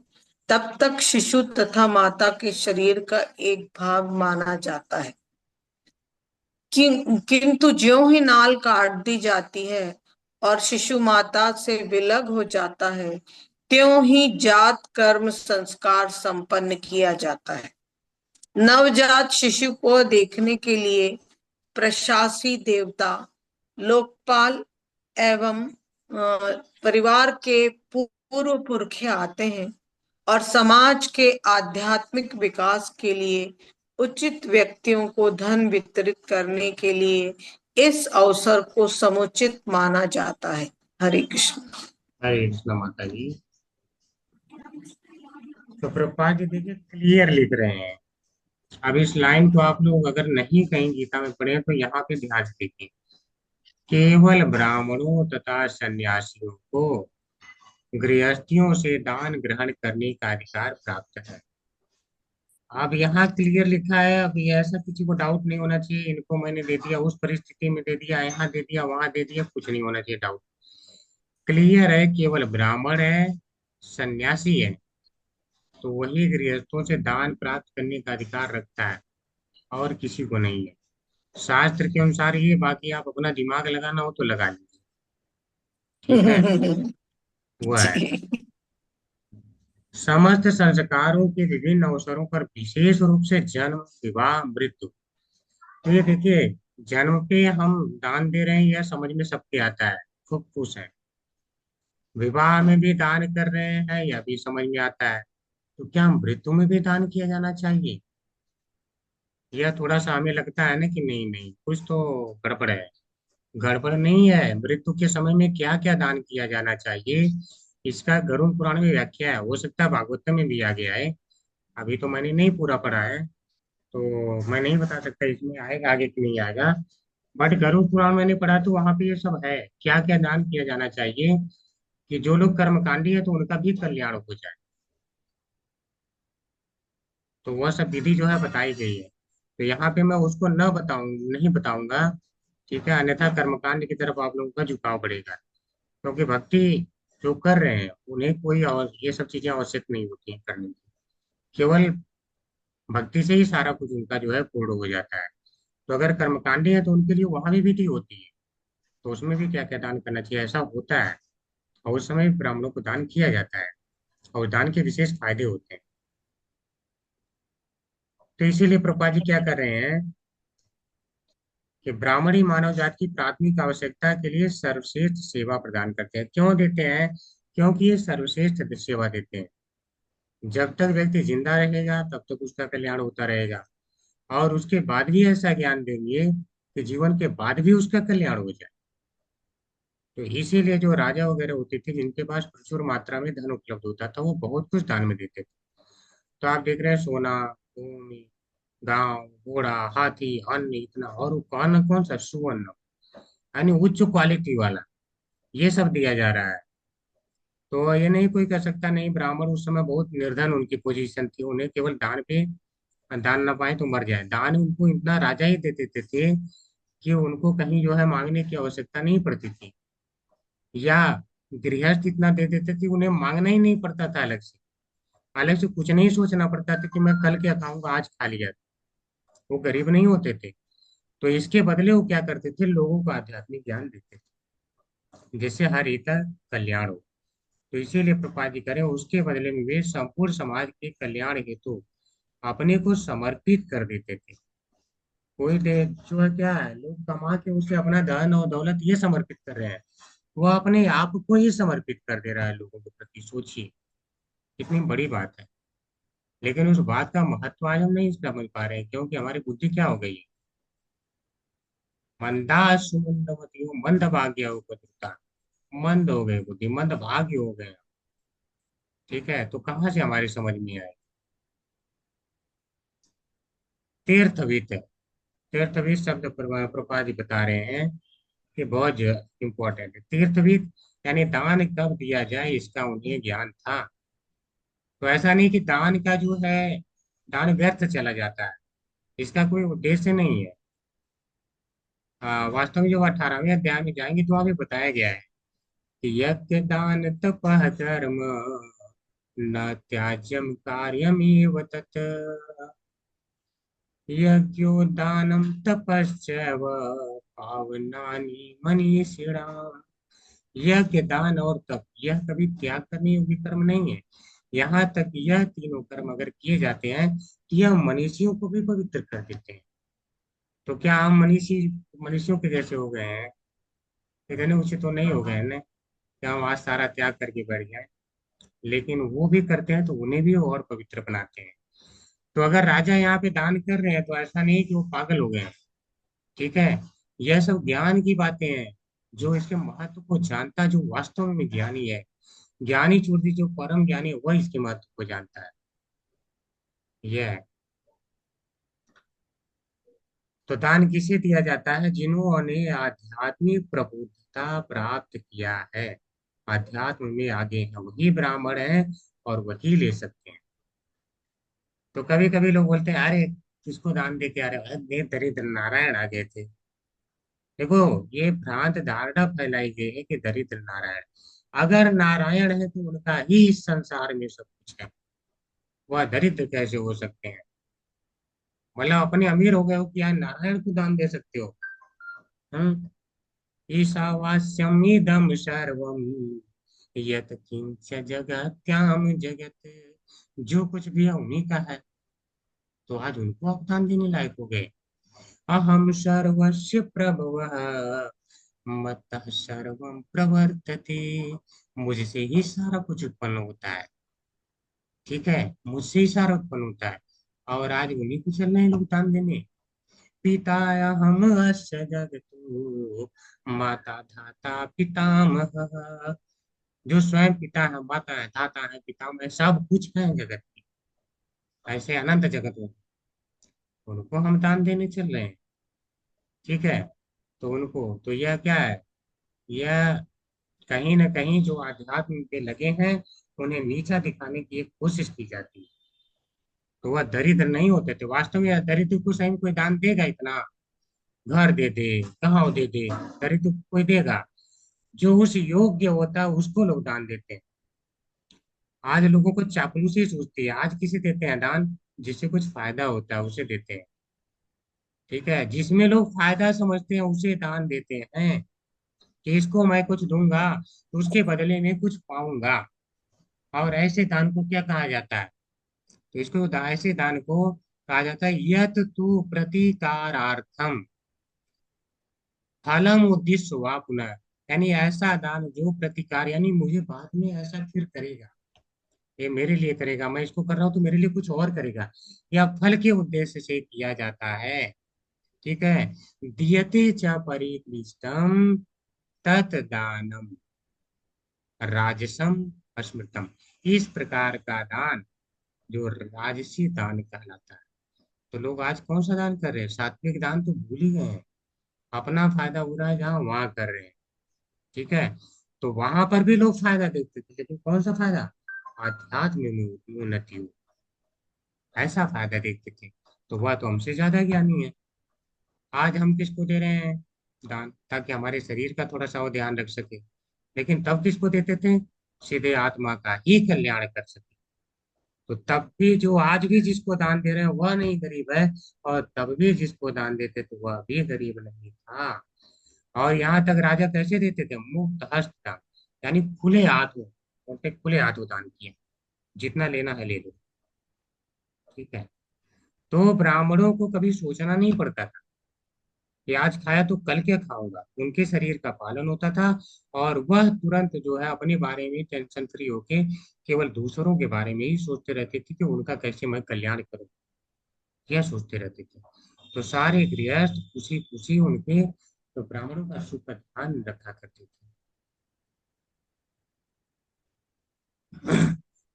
तब तक शिशु तथा माता के शरीर का एक भाग माना जाता है। किंतु ज्यों ही नाल काट दी जाती है और शिशु माता से विलग हो जाता है, त्यों ही जात कर्म संस्कार संपन्न किया जाता है। नवजात शिशु को देखने के लिए प्रशासी देवता, लोकपाल एवं परिवार के पूर्व पुरखे आते हैं और समाज के आध्यात्मिक विकास के लिए उचित व्यक्तियों को धन वितरित करने के लिए इस अवसर को समुचित माना जाता है। हरे कृष्ण। हरे कृष्णा माता जी। तो प्रभुपाद जी देखिए क्लियर लिख रहे हैं। अब इस लाइन को आप लोग अगर नहीं कहीं गीता में पढ़े तो यहाँ पे ध्यान से देखिए। केवल ब्राह्मणों तथा सन्यासियों को गृहस्थियों से दान ग्रहण करने का अधिकार प्राप्त है। अब यहाँ क्लियर लिखा है, अब ये ऐसा किसी को डाउट नहीं होना चाहिए इनको मैंने दे दिया, उस परिस्थिति में दे दिया, यहाँ दे दिया, वहां दे दिया, कुछ नहीं होना चाहिए डाउट। क्लियर है, केवल ब्राह्मण है, सन्यासी है, तो वही गृहस्थों से दान प्राप्त करने का अधिकार रखता है और किसी को नहीं है। शास्त्र के अनुसार ये, बाकी आप अपना दिमाग लगाना हो तो लगा लीजिए। ठीक है, वह है। जी। समस्त संस्कारों के विभिन्न अवसरों पर विशेष रूप से जन्म, विवाह, मृत्यु, तो ये देखिए, जन्म पे हम दान दे रहे हैं यह समझ में सबके आता है, खूब खुश है। विवाह में भी दान कर रहे हैं यह भी समझ में आता है। तो क्या मृत्यु में भी दान किया जाना चाहिए? यह थोड़ा सा हमें लगता है ना कि नहीं नहीं कुछ तो गड़बड़ है। गड़बड़ नहीं है, मृत्यु के समय में क्या क्या दान किया जाना चाहिए इसका गरुड़ पुराण में व्याख्या है, हो सकता है भागवत में भी आ गया है। अभी तो मैंने नहीं पूरा पढ़ा है, तो मैं नहीं बता सकता इसमें आएगा आगे कि नहीं आएगा। बट गरुड़ पुराण मैंने पढ़ा तो वहां पे ये सब है, क्या क्या दान किया जाना चाहिए कि जो लोग कर्मकांडी है तो उनका भी कल्याण हो जाए। तो वह सब विधि जो है बताई गई है। तो यहाँ पे मैं उसको न बताऊं नहीं बताऊंगा, ठीक है, अन्यथा कर्मकांड की तरफ आप लोगों का झुकाव बढ़ेगा। क्योंकि भक्ति जो कर रहे हैं उन्हें कोई और ये सब चीजें आवश्यक नहीं होती हैं करने की। केवल भक्ति से ही सारा कुछ उनका जो है पूर्ण हो जाता है। तो अगर कर्मकांडी है तो उनके लिए वहां भी विधि होती है, तो उसमें भी क्या क्या दान करना चाहिए ऐसा होता है। और उस समय ब्राह्मणों को दान किया जाता है और दान के विशेष फायदे होते हैं। तो इसीलिए प्रभुपाद जी क्या कर रहे हैं कि ब्राह्मण ही मानव जाति की प्राथमिक आवश्यकता के लिए सर्वश्रेष्ठ सेवा प्रदान करते हैं। क्यों देते हैं? क्योंकि ये सर्वश्रेष्ठ सेवा देते हैं। जब तक व्यक्ति जिंदा रहेगा तब तक उसका कल्याण होता रहेगा, और उसके बाद भी ऐसा ज्ञान देंगे कि जीवन के बाद भी उसका कल्याण हो जाए। तो इसीलिए जो राजा वगैरह होते थे जिनके पास प्रचुर मात्रा में धन उपलब्ध होता था वो बहुत कुछ दान में देते थे। तो आप देख रहे हैं सोना, भूमि, गांव, घोड़ा, हाथी, अन्न, इतना, और कौन कौन सा सुवर्ण, यानी उच्च क्वालिटी वाला, ये सब दिया जा रहा है। तो ये नहीं कोई कर सकता नहीं, ब्राह्मण उस समय बहुत निर्धन उनकी पोजीशन थी, उन्हें केवल दान पे, दान ना पाए तो मर जाए, दान उनको इतना राजा ही दे देते थे कि उनको कहीं जो है मांगने की आवश्यकता नहीं पड़ती थी। या गृहस्थ इतना दे देते थे उन्हें मांगना ही नहीं पड़ता था अलग से, अलग से कुछ नहीं सोचना पड़ता था कि मैं कल क्या खाऊंगा आज खा लिया। वो गरीब नहीं होते थे। तो इसके बदले वो क्या करते थे, लोगों को आध्यात्मिक ज्ञान देते थे जिससे हर हित कल्याण हो। तो इसीलिए प्रभुपाद जी करें उसके बदले में वे संपूर्ण समाज के कल्याण हेतु अपने को समर्पित कर देते थे। कोई दे जो है क्या है, लोग कमा के उसे अपना धन और दौलत ये समर्पित कर रहे हैं, वो अपने आप को ही समर्पित कर दे रहा है लोगों के प्रति। सोचिए कितनी बड़ी बात है। लेकिन उस बात का महत्व आज हम नहीं समझ पा रहे हैं, क्योंकि हमारी बुद्धि क्या हो गई है, मंदा सुमंदवती हो, मंद भाग्य हो पतिता, मंद हो गए बुद्धि, मंद भाग्य हो गए। ठीक है, तो कहाँ से हमारी समझ में आए? तीर्थवित है, तीर्थवित शब्द प्रभुपाद जी बता रहे हैं कि बहुत इंपॉर्टेंट है। तीर्थविद यानी दान कब दिया जाए इसका उन्हें ज्ञान था। तो ऐसा नहीं कि दान का जो है दान व्यर्थ चला जाता है, इसका कोई उद्देश्य नहीं है। वास्तव में जब 18वें अध्याय में जाएंगे तो वहाँ भी बताया गया है कि यज्ञ दान तपः कर्म न त्याज्यम कार्यमेव तत्, यज्ञोदानम तपश्चैव पावनानि मनीषिणाम्। यज्ञ, दान और तप यह कभी त्याग करने योग्य कर्म नहीं है। यहाँ तक यह तीनों कर्म अगर किए जाते हैं तो यह मनुष्यों को भी पवित्र कर देते हैं। तो क्या हम मनुष्यों के जैसे हो गए हैं? इतने उचित तो नहीं हो गए हैं ना कि हम आज सारा त्याग करके बैठ जाए। लेकिन वो भी करते हैं तो उन्हें भी और पवित्र बनाते हैं। तो अगर राजा यहाँ पे दान कर रहे हैं तो ऐसा नहीं कि वो पागल हो गए हैं। ठीक है, यह सब ज्ञान की बातें हैं। जो इसके महत्व को जानता, जो वास्तव में ज्ञानी है, ज्ञानी चूर्ति जो परम ज्ञानी है, वह इसके महत्व को जानता है। यह है। तो दान किसे दिया जाता है? जिन्होंने आध्यात्मिक प्रबुद्धता प्राप्त किया है, अध्यात्म में आगे हैं, वही ब्राह्मण हैं और वही ले सकते हैं। तो कभी कभी लोग बोलते हैं अरे किसको दान दे के आ रहे हो? अरे दरिद्र नारायण आ गए थे। देखो, ये भ्रांत धारणा फैलाई गई है कि दरिद्र नारायण, अगर नारायण है तो उनका ही इस संसार में सब कुछ है, वह दरिद्र कैसे हो सकते हैं? मतलब अपने अमीर हो गए हो कि यार नारायण को दान दे सकते हो? हम्म। ईशावास्यमिदं सर्वं यत् किंच जगत्याम जगत, जो कुछ भी है उन्हीं का है। तो आज उनको आप दान देने लायक हो गए। अहम सर्वस्य प्रभवः मत्तः सर्वं प्रवर्तते, मुझसे ही सारा कुछ उत्पन्न होता है। ठीक है, मुझसे ही सारा उत्पन्न होता है। और आज उन्हीं को चल रहे हैं लोग दान देने। पिताहम अस्य जगतो माता धाता पितामह, जो स्वयं पिता है, माता है, धाता है, पितामह है, सब कुछ है जगत की, ऐसे अनंत जगत में उनको हम दान देने चल रहे हैं। ठीक है, तो उनको तो यह क्या है? यह कहीं ना कहीं जो आध्यात्म पे लगे हैं उन्हें नीचा दिखाने की एक कोशिश की जाती है। तो वह दरिद्र नहीं होते थे वास्तव में। दरिद्र को स्वयं कोई दान देगा इतना? घर दे दे, कहाँ दे दे, दरिद्र को कोई देगा? जो उस योग्य होता है उसको लोग दान देते हैं। आज लोगों को चापलूसी सूझती है, आज किसे देते हैं दान? जिससे कुछ फायदा होता है उसे देते हैं। ठीक है, जिसमें लोग फायदा समझते हैं उसे दान देते हैं कि इसको मैं कुछ दूंगा तो उसके बदले में कुछ पाऊंगा। और ऐसे दान को क्या कहा जाता है? तो इसको ऐसे दान को कहा जाता है यत तु प्रतिकारार्थम फलम उद्देश्य वा पुनः, यानी ऐसा दान जो प्रतिकार, यानी मुझे बाद में ऐसा फिर करेगा, ये मेरे लिए करेगा, मैं इसको कर रहा हूँ तो मेरे लिए कुछ और करेगा, या फल के उद्देश्य से किया जाता है। ठीक है, दियते च परिक्लिष्टम तत् दानम राजसम स्मृतम, इस प्रकार का दान जो राजसी दान कहलाता है। तो लोग आज कौन सा दान कर रहे हैं? सात्विक दान तो भूल ही गए हैं। अपना फायदा हो रहा है जहाँ वहां कर रहे हैं। ठीक है, तो वहां पर भी लोग फायदा देखते थे, लेकिन कौन सा फायदा? अध्यात्म में उन्नति हो, ऐसा फायदा देखते थे। तो वह तो हमसे ज्यादा ज्ञानी है। आज हम किसको दे रहे हैं दान? ताकि हमारे शरीर का थोड़ा सा वो ध्यान रख सके। लेकिन तब किसको देते थे? सीधे आत्मा का ही कल्याण कर सके। तो तब भी जो आज भी जिसको दान दे रहे हैं वह नहीं गरीब है, और तब भी जिसको दान देते थे वह भी गरीब नहीं था। और यहाँ तक राजा कैसे देते थे? मुक्त हस्त दान, यानी खुले हाथों, उनके खुले हाथों दान किया, जितना लेना है ले लो। ठीक है, तो ब्राह्मणों को कभी सोचना नहीं पड़ता था कि आज खाया तो कल क्या खाऊंगा, उनके शरीर का पालन होता था। और वह तुरंत जो है अपने बारे में टेंशन फ्री होके केवल दूसरों के बारे में ही सोचते रहते थे कि उनका कैसे मैं कल्याण करूं, यह सोचते रहते थे। तो सारे गृहस्थ खुशी खुशी उनके, तो ब्राह्मणों का सुख का ध्यान रखा करते थे।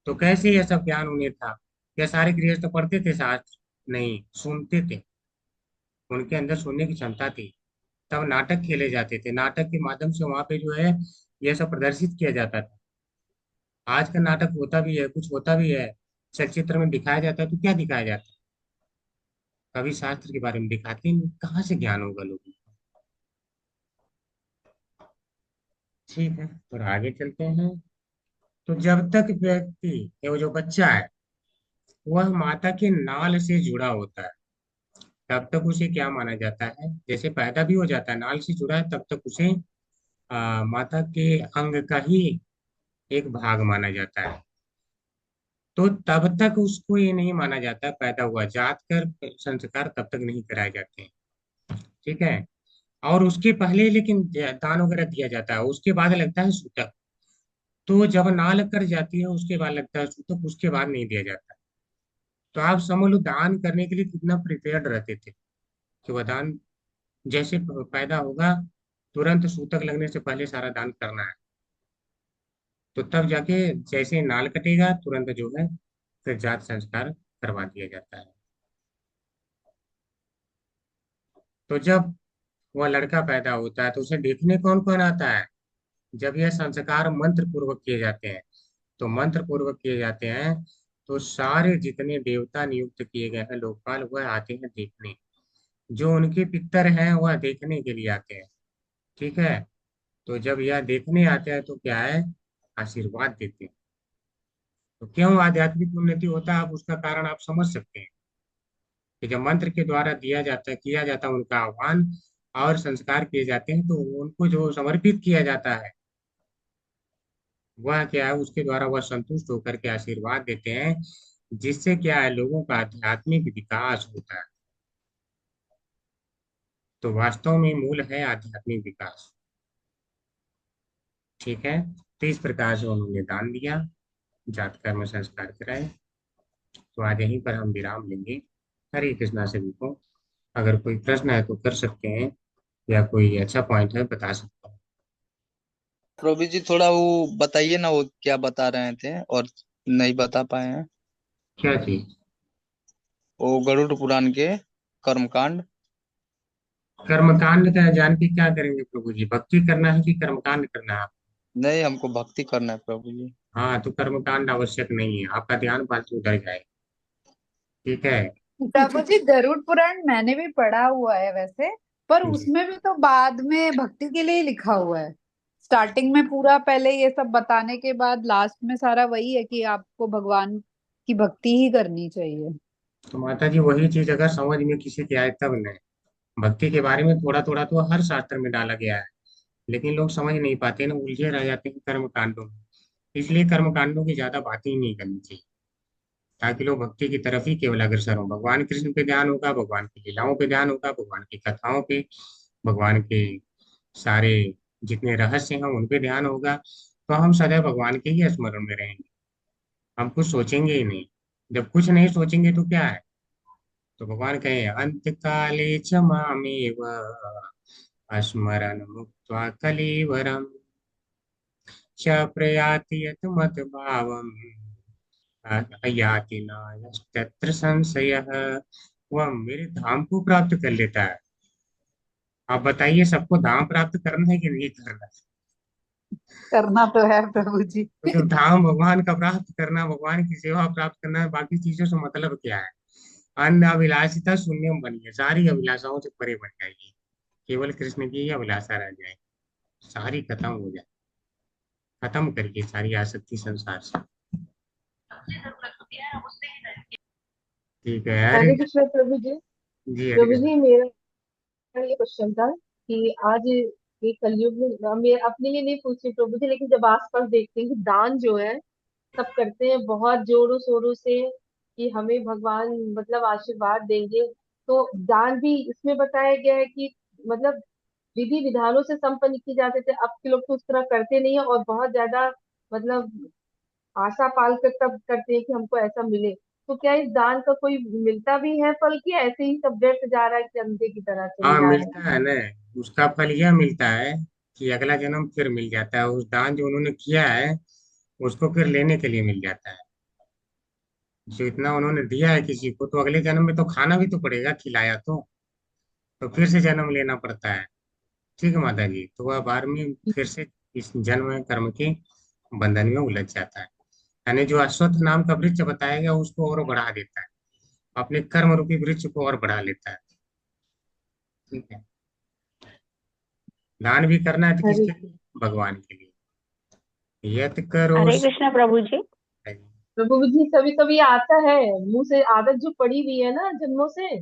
तो कैसे यह सब ज्ञान उन्हें था? क्या सारे गृहस्थ पढ़ते थे शास्त्र? नहीं, सुनते थे। उनके अंदर सुनने की क्षमता थी। तब नाटक खेले जाते थे, नाटक के माध्यम से वहां पे जो है यह सब प्रदर्शित किया जाता था। आज का नाटक होता भी है, कुछ होता भी है, चलचित्र में दिखाया जाता है, तो क्या दिखाया जाता है? कभी शास्त्र के बारे में दिखाते ही नहीं, कहाँ से ज्ञान होगा लोगों को? ठीक है, तो आगे चलते हैं। तो जब तक व्यक्ति, ये वो जो बच्चा है, वह माता के नाल से जुड़ा होता है, तब तक उसे क्या माना जाता है? जैसे पैदा भी हो जाता है, नाल से जुड़ा है, तब तक उसे माता के अंग का ही एक भाग माना जाता है। तो तब तक उसको ये नहीं माना जाता पैदा हुआ, जात कर संस्कार तब तक नहीं कराए जाते हैं। ठीक है, और उसके पहले लेकिन दान वगैरह दिया जाता है, उसके बाद लगता है सूतक। तो जब नाल कर जाती है उसके बाद लगता है सूतक, उसके बाद नहीं दिया जाता। तो आप समझ लो दान करने के लिए कितना प्रिपेयर्ड रहते थे कि वह दान जैसे पैदा होगा तुरंत सूतक लगने से पहले सारा दान करना है। तो तब जाके जैसे नाल कटेगा तुरंत जो है फिर जात संस्कार करवा दिया जाता है। तो जब वह लड़का पैदा होता है तो उसे देखने कौन कौन आता है? जब यह संस्कार मंत्र पूर्वक किए जाते हैं, तो मंत्र पूर्वक किए जाते हैं, तो सारे जितने देवता नियुक्त किए गए हैं लोकपाल, वह आते हैं देखने। जो उनके पितर हैं वह देखने के लिए आते हैं। ठीक है। तो जब यह देखने आते हैं तो क्या है, आशीर्वाद देते हैं। तो क्यों आध्यात्मिक उन्नति होता है, आप उसका कारण आप समझ सकते हैं कि जब मंत्र के द्वारा दिया जाता है, किया जाता है उनका आह्वान और संस्कार किए जाते हैं, तो उनको जो समर्पित किया जाता है वह क्या है, उसके द्वारा वह संतुष्ट होकर के आशीर्वाद देते हैं, जिससे क्या है, लोगों का आध्यात्मिक विकास होता है। तो वास्तव में मूल है आध्यात्मिक विकास। ठीक है। तो इस प्रकार से उन्होंने दान दिया, जात कर्म संस्कार कराए। तो आज यहीं पर हम विराम लेंगे। हरे कृष्णा सभी को। अगर कोई प्रश्न है तो कर सकते हैं, या कोई अच्छा पॉइंट है बता सकते हैं। प्रभु जी थोड़ा वो बताइए ना, वो क्या बता रहे थे और नहीं बता पाए हैं। क्या चीज? वो गरुड़ पुराण के कर्मकांड। कर्मकांड का जान के क्या करेंगे प्रभु जी? भक्ति करना है कि कर्मकांड करना है? नहीं, हमको भक्ति करना है प्रभु जी। हाँ, तो कर्मकांड आवश्यक नहीं है, आपका ध्यान फालतू उधर जाए। ठीक है। प्रभु जी गरुड़ पुराण मैंने भी पढ़ा हुआ है वैसे, पर जी। उसमें भी तो बाद में भक्ति के लिए ही लिखा हुआ है। स्टार्टिंग में पूरा पहले ये सब बताने के बाद लास्ट में सारा वही है कि आपको भगवान की भक्ति ही करनी चाहिए। तो माता जी वही चीज अगर समझ में किसी की आए तब नहीं। भक्ति के बारे में थोड़ा थोड़ा तो हर शास्त्र में डाला गया है, लेकिन लोग समझ नहीं पाते ना, उलझे रह जाते हैं कर्म कांडों में। इसलिए कर्म कांडों की ज्यादा बात ही नहीं करनी चाहिए, ताकि लोग भक्ति की तरफ ही केवल अग्रसर हो। भगवान कृष्ण पे ध्यान होगा, भगवान की लीलाओं पे ध्यान होगा, भगवान की कथाओं पे, भगवान के सारे जितने रहस्य हैं उन पे ध्यान होगा। तो हम सदैव भगवान के ही स्मरण में रहेंगे, हम कुछ सोचेंगे ही नहीं। जब कुछ नहीं सोचेंगे तो क्या है, तो भगवान कहे अंत काले च मामेव स्मरण मुक्त्वा कलेवरम च प्रयाति यत मत भावम याति नायस्तत्र संशयः। वह मेरे धाम को प्राप्त कर लेता है। आप बताइए, सबको धाम प्राप्त करना है कि नहीं करना है? करना तो है प्रभु जी। तो जो धाम भगवान का प्राप्त करना, भगवान की सेवा प्राप्त करना है, बाकी चीजों से मतलब क्या है? अन्य अभिलाषिता शून्यम बनिए, सारी अभिलाषाओं से परे बन जाएगी, केवल कृष्ण की ही अभिलाषा रह जाए, सारी खत्म हो जाए। खत्म करिए सारी आसक्ति संसार से। ठीक है। अरे हरे कृष्ण प्रभु जी। जी, हरे प्रभु कृष्ण। जी मेरा ये क्वेश्चन था कि आज ये कलयुग में मैं अपने लिए नहीं पूछ रही प्रभु जी, लेकिन जब आसपास देखते हैं कि दान जो है सब करते हैं बहुत जोरों शोरों से कि हमें भगवान मतलब आशीर्वाद देंगे, तो दान भी इसमें बताया गया है कि मतलब विधि विधानों से संपन्न की जाते थे। अब के लोग तो उस तरह करते नहीं है और बहुत ज्यादा मतलब आशा पाल कर तब करते हैं कि हमको ऐसा मिले। तो क्या इस दान का कोई मिलता भी है फल, की ऐसे ही सब व्यर्थ जा रहा है कि अंधे की तरह चले हाँ जा रहे मिलता है ना। उसका फल यह मिलता है कि अगला जन्म फिर मिल जाता है, उस दान जो उन्होंने किया है उसको फिर लेने के लिए मिल जाता है। जो इतना उन्होंने दिया है किसी को, तो अगले जन्म में तो खाना भी तो पड़ेगा, खिलाया तो फिर से जन्म लेना पड़ता है। ठीक है माता जी। तो वह बार में फिर से इस जन्म कर्म के बंधन में उलझ जाता है। यानी जो अश्वत्थ नाम का वृक्ष बताया गया उसको और बढ़ा देता है, अपने कर्म रूपी वृक्ष को और बढ़ा लेता है। ठीक है। दान भी करना है तो हैं। किसके लिए? भगवान के लिए। यत करो हरे कृष्णा प्रभु जी। प्रभु जी कभी कभी आता है मुंह से, आदत जो पड़ी हुई है ना जन्मों से,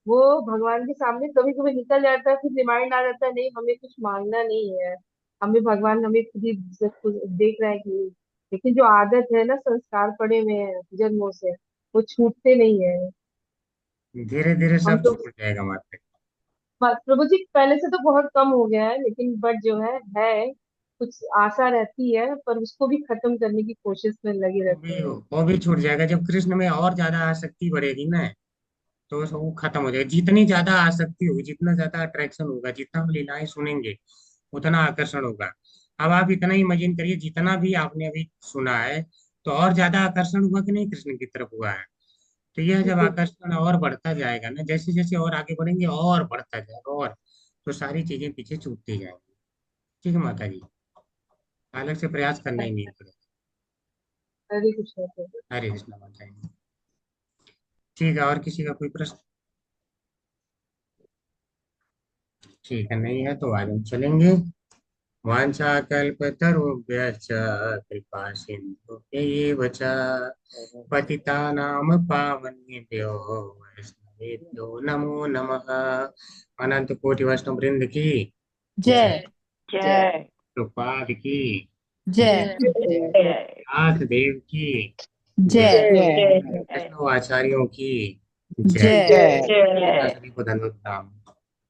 वो भगवान के सामने कभी कभी निकल जाता है, फिर रिमाइंड आ जाता है नहीं हमें कुछ मांगना नहीं है, हमें भगवान हमें खुद ही सब कुछ देख रहा है कि। लेकिन जो आदत है ना, संस्कार पड़े हुए हैं जन्मों से, वो छूटते नहीं है। धीरे धीरे हम सब तो छूट जाएगा माता। प्रभु जी पहले से तो बहुत कम हो गया है, लेकिन बट जो है कुछ आशा रहती है, पर उसको भी खत्म करने की कोशिश में लगे रहते हैं। वो भी छूट जाएगा जब कृष्ण में और ज्यादा आसक्ति बढ़ेगी ना, तो वो खत्म हो जाएगा। जितनी ज्यादा आसक्ति होगी, जितना ज्यादा अट्रैक्शन होगा, जितना हम लीलाएं सुनेंगे उतना आकर्षण होगा। अब आप इतना ही इमेजिन करिए, जितना भी आपने अभी सुना है, तो और ज्यादा आकर्षण हुआ कि नहीं कृष्ण की तरफ हुआ है? तो यह जब आकर्षण और बढ़ता जाएगा ना, जैसे जैसे और आगे बढ़ेंगे और बढ़ता जाएगा, और तो सारी चीजें पीछे छूटती जाएंगी। ठीक है माता जी, अलग से प्रयास करना ही नहीं पड़ेगा। हरे कृष्ण प्रभु। हरे कृष्ण माता जी। ठीक है, और किसी का कोई प्रश्न? ठीक है, नहीं है तो आगे हम चलेंगे। वाञ्छाकल्पतरुभ्यश्च कृपा सिन्धुभ्यैव च पतितानां पावनेभ्यो वैष्णवेभ्यो नमो नमः। अनंत कोटि वैष्णव वृंद की जय जय प्रभुपाद की, जय नाथ देव की, जय वैष्णव आचार्यों की जय। जय जय सभी को धन्यवाद प्रणाम।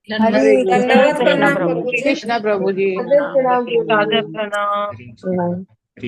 हरे दंडवत कृष्णा प्रणाम प्रभु प्रभु जी। जी। कृष्णा प्रभु जी। सादर प्रणाम प्रभु सादर जी। प्रणाम। हरे कृष्ण।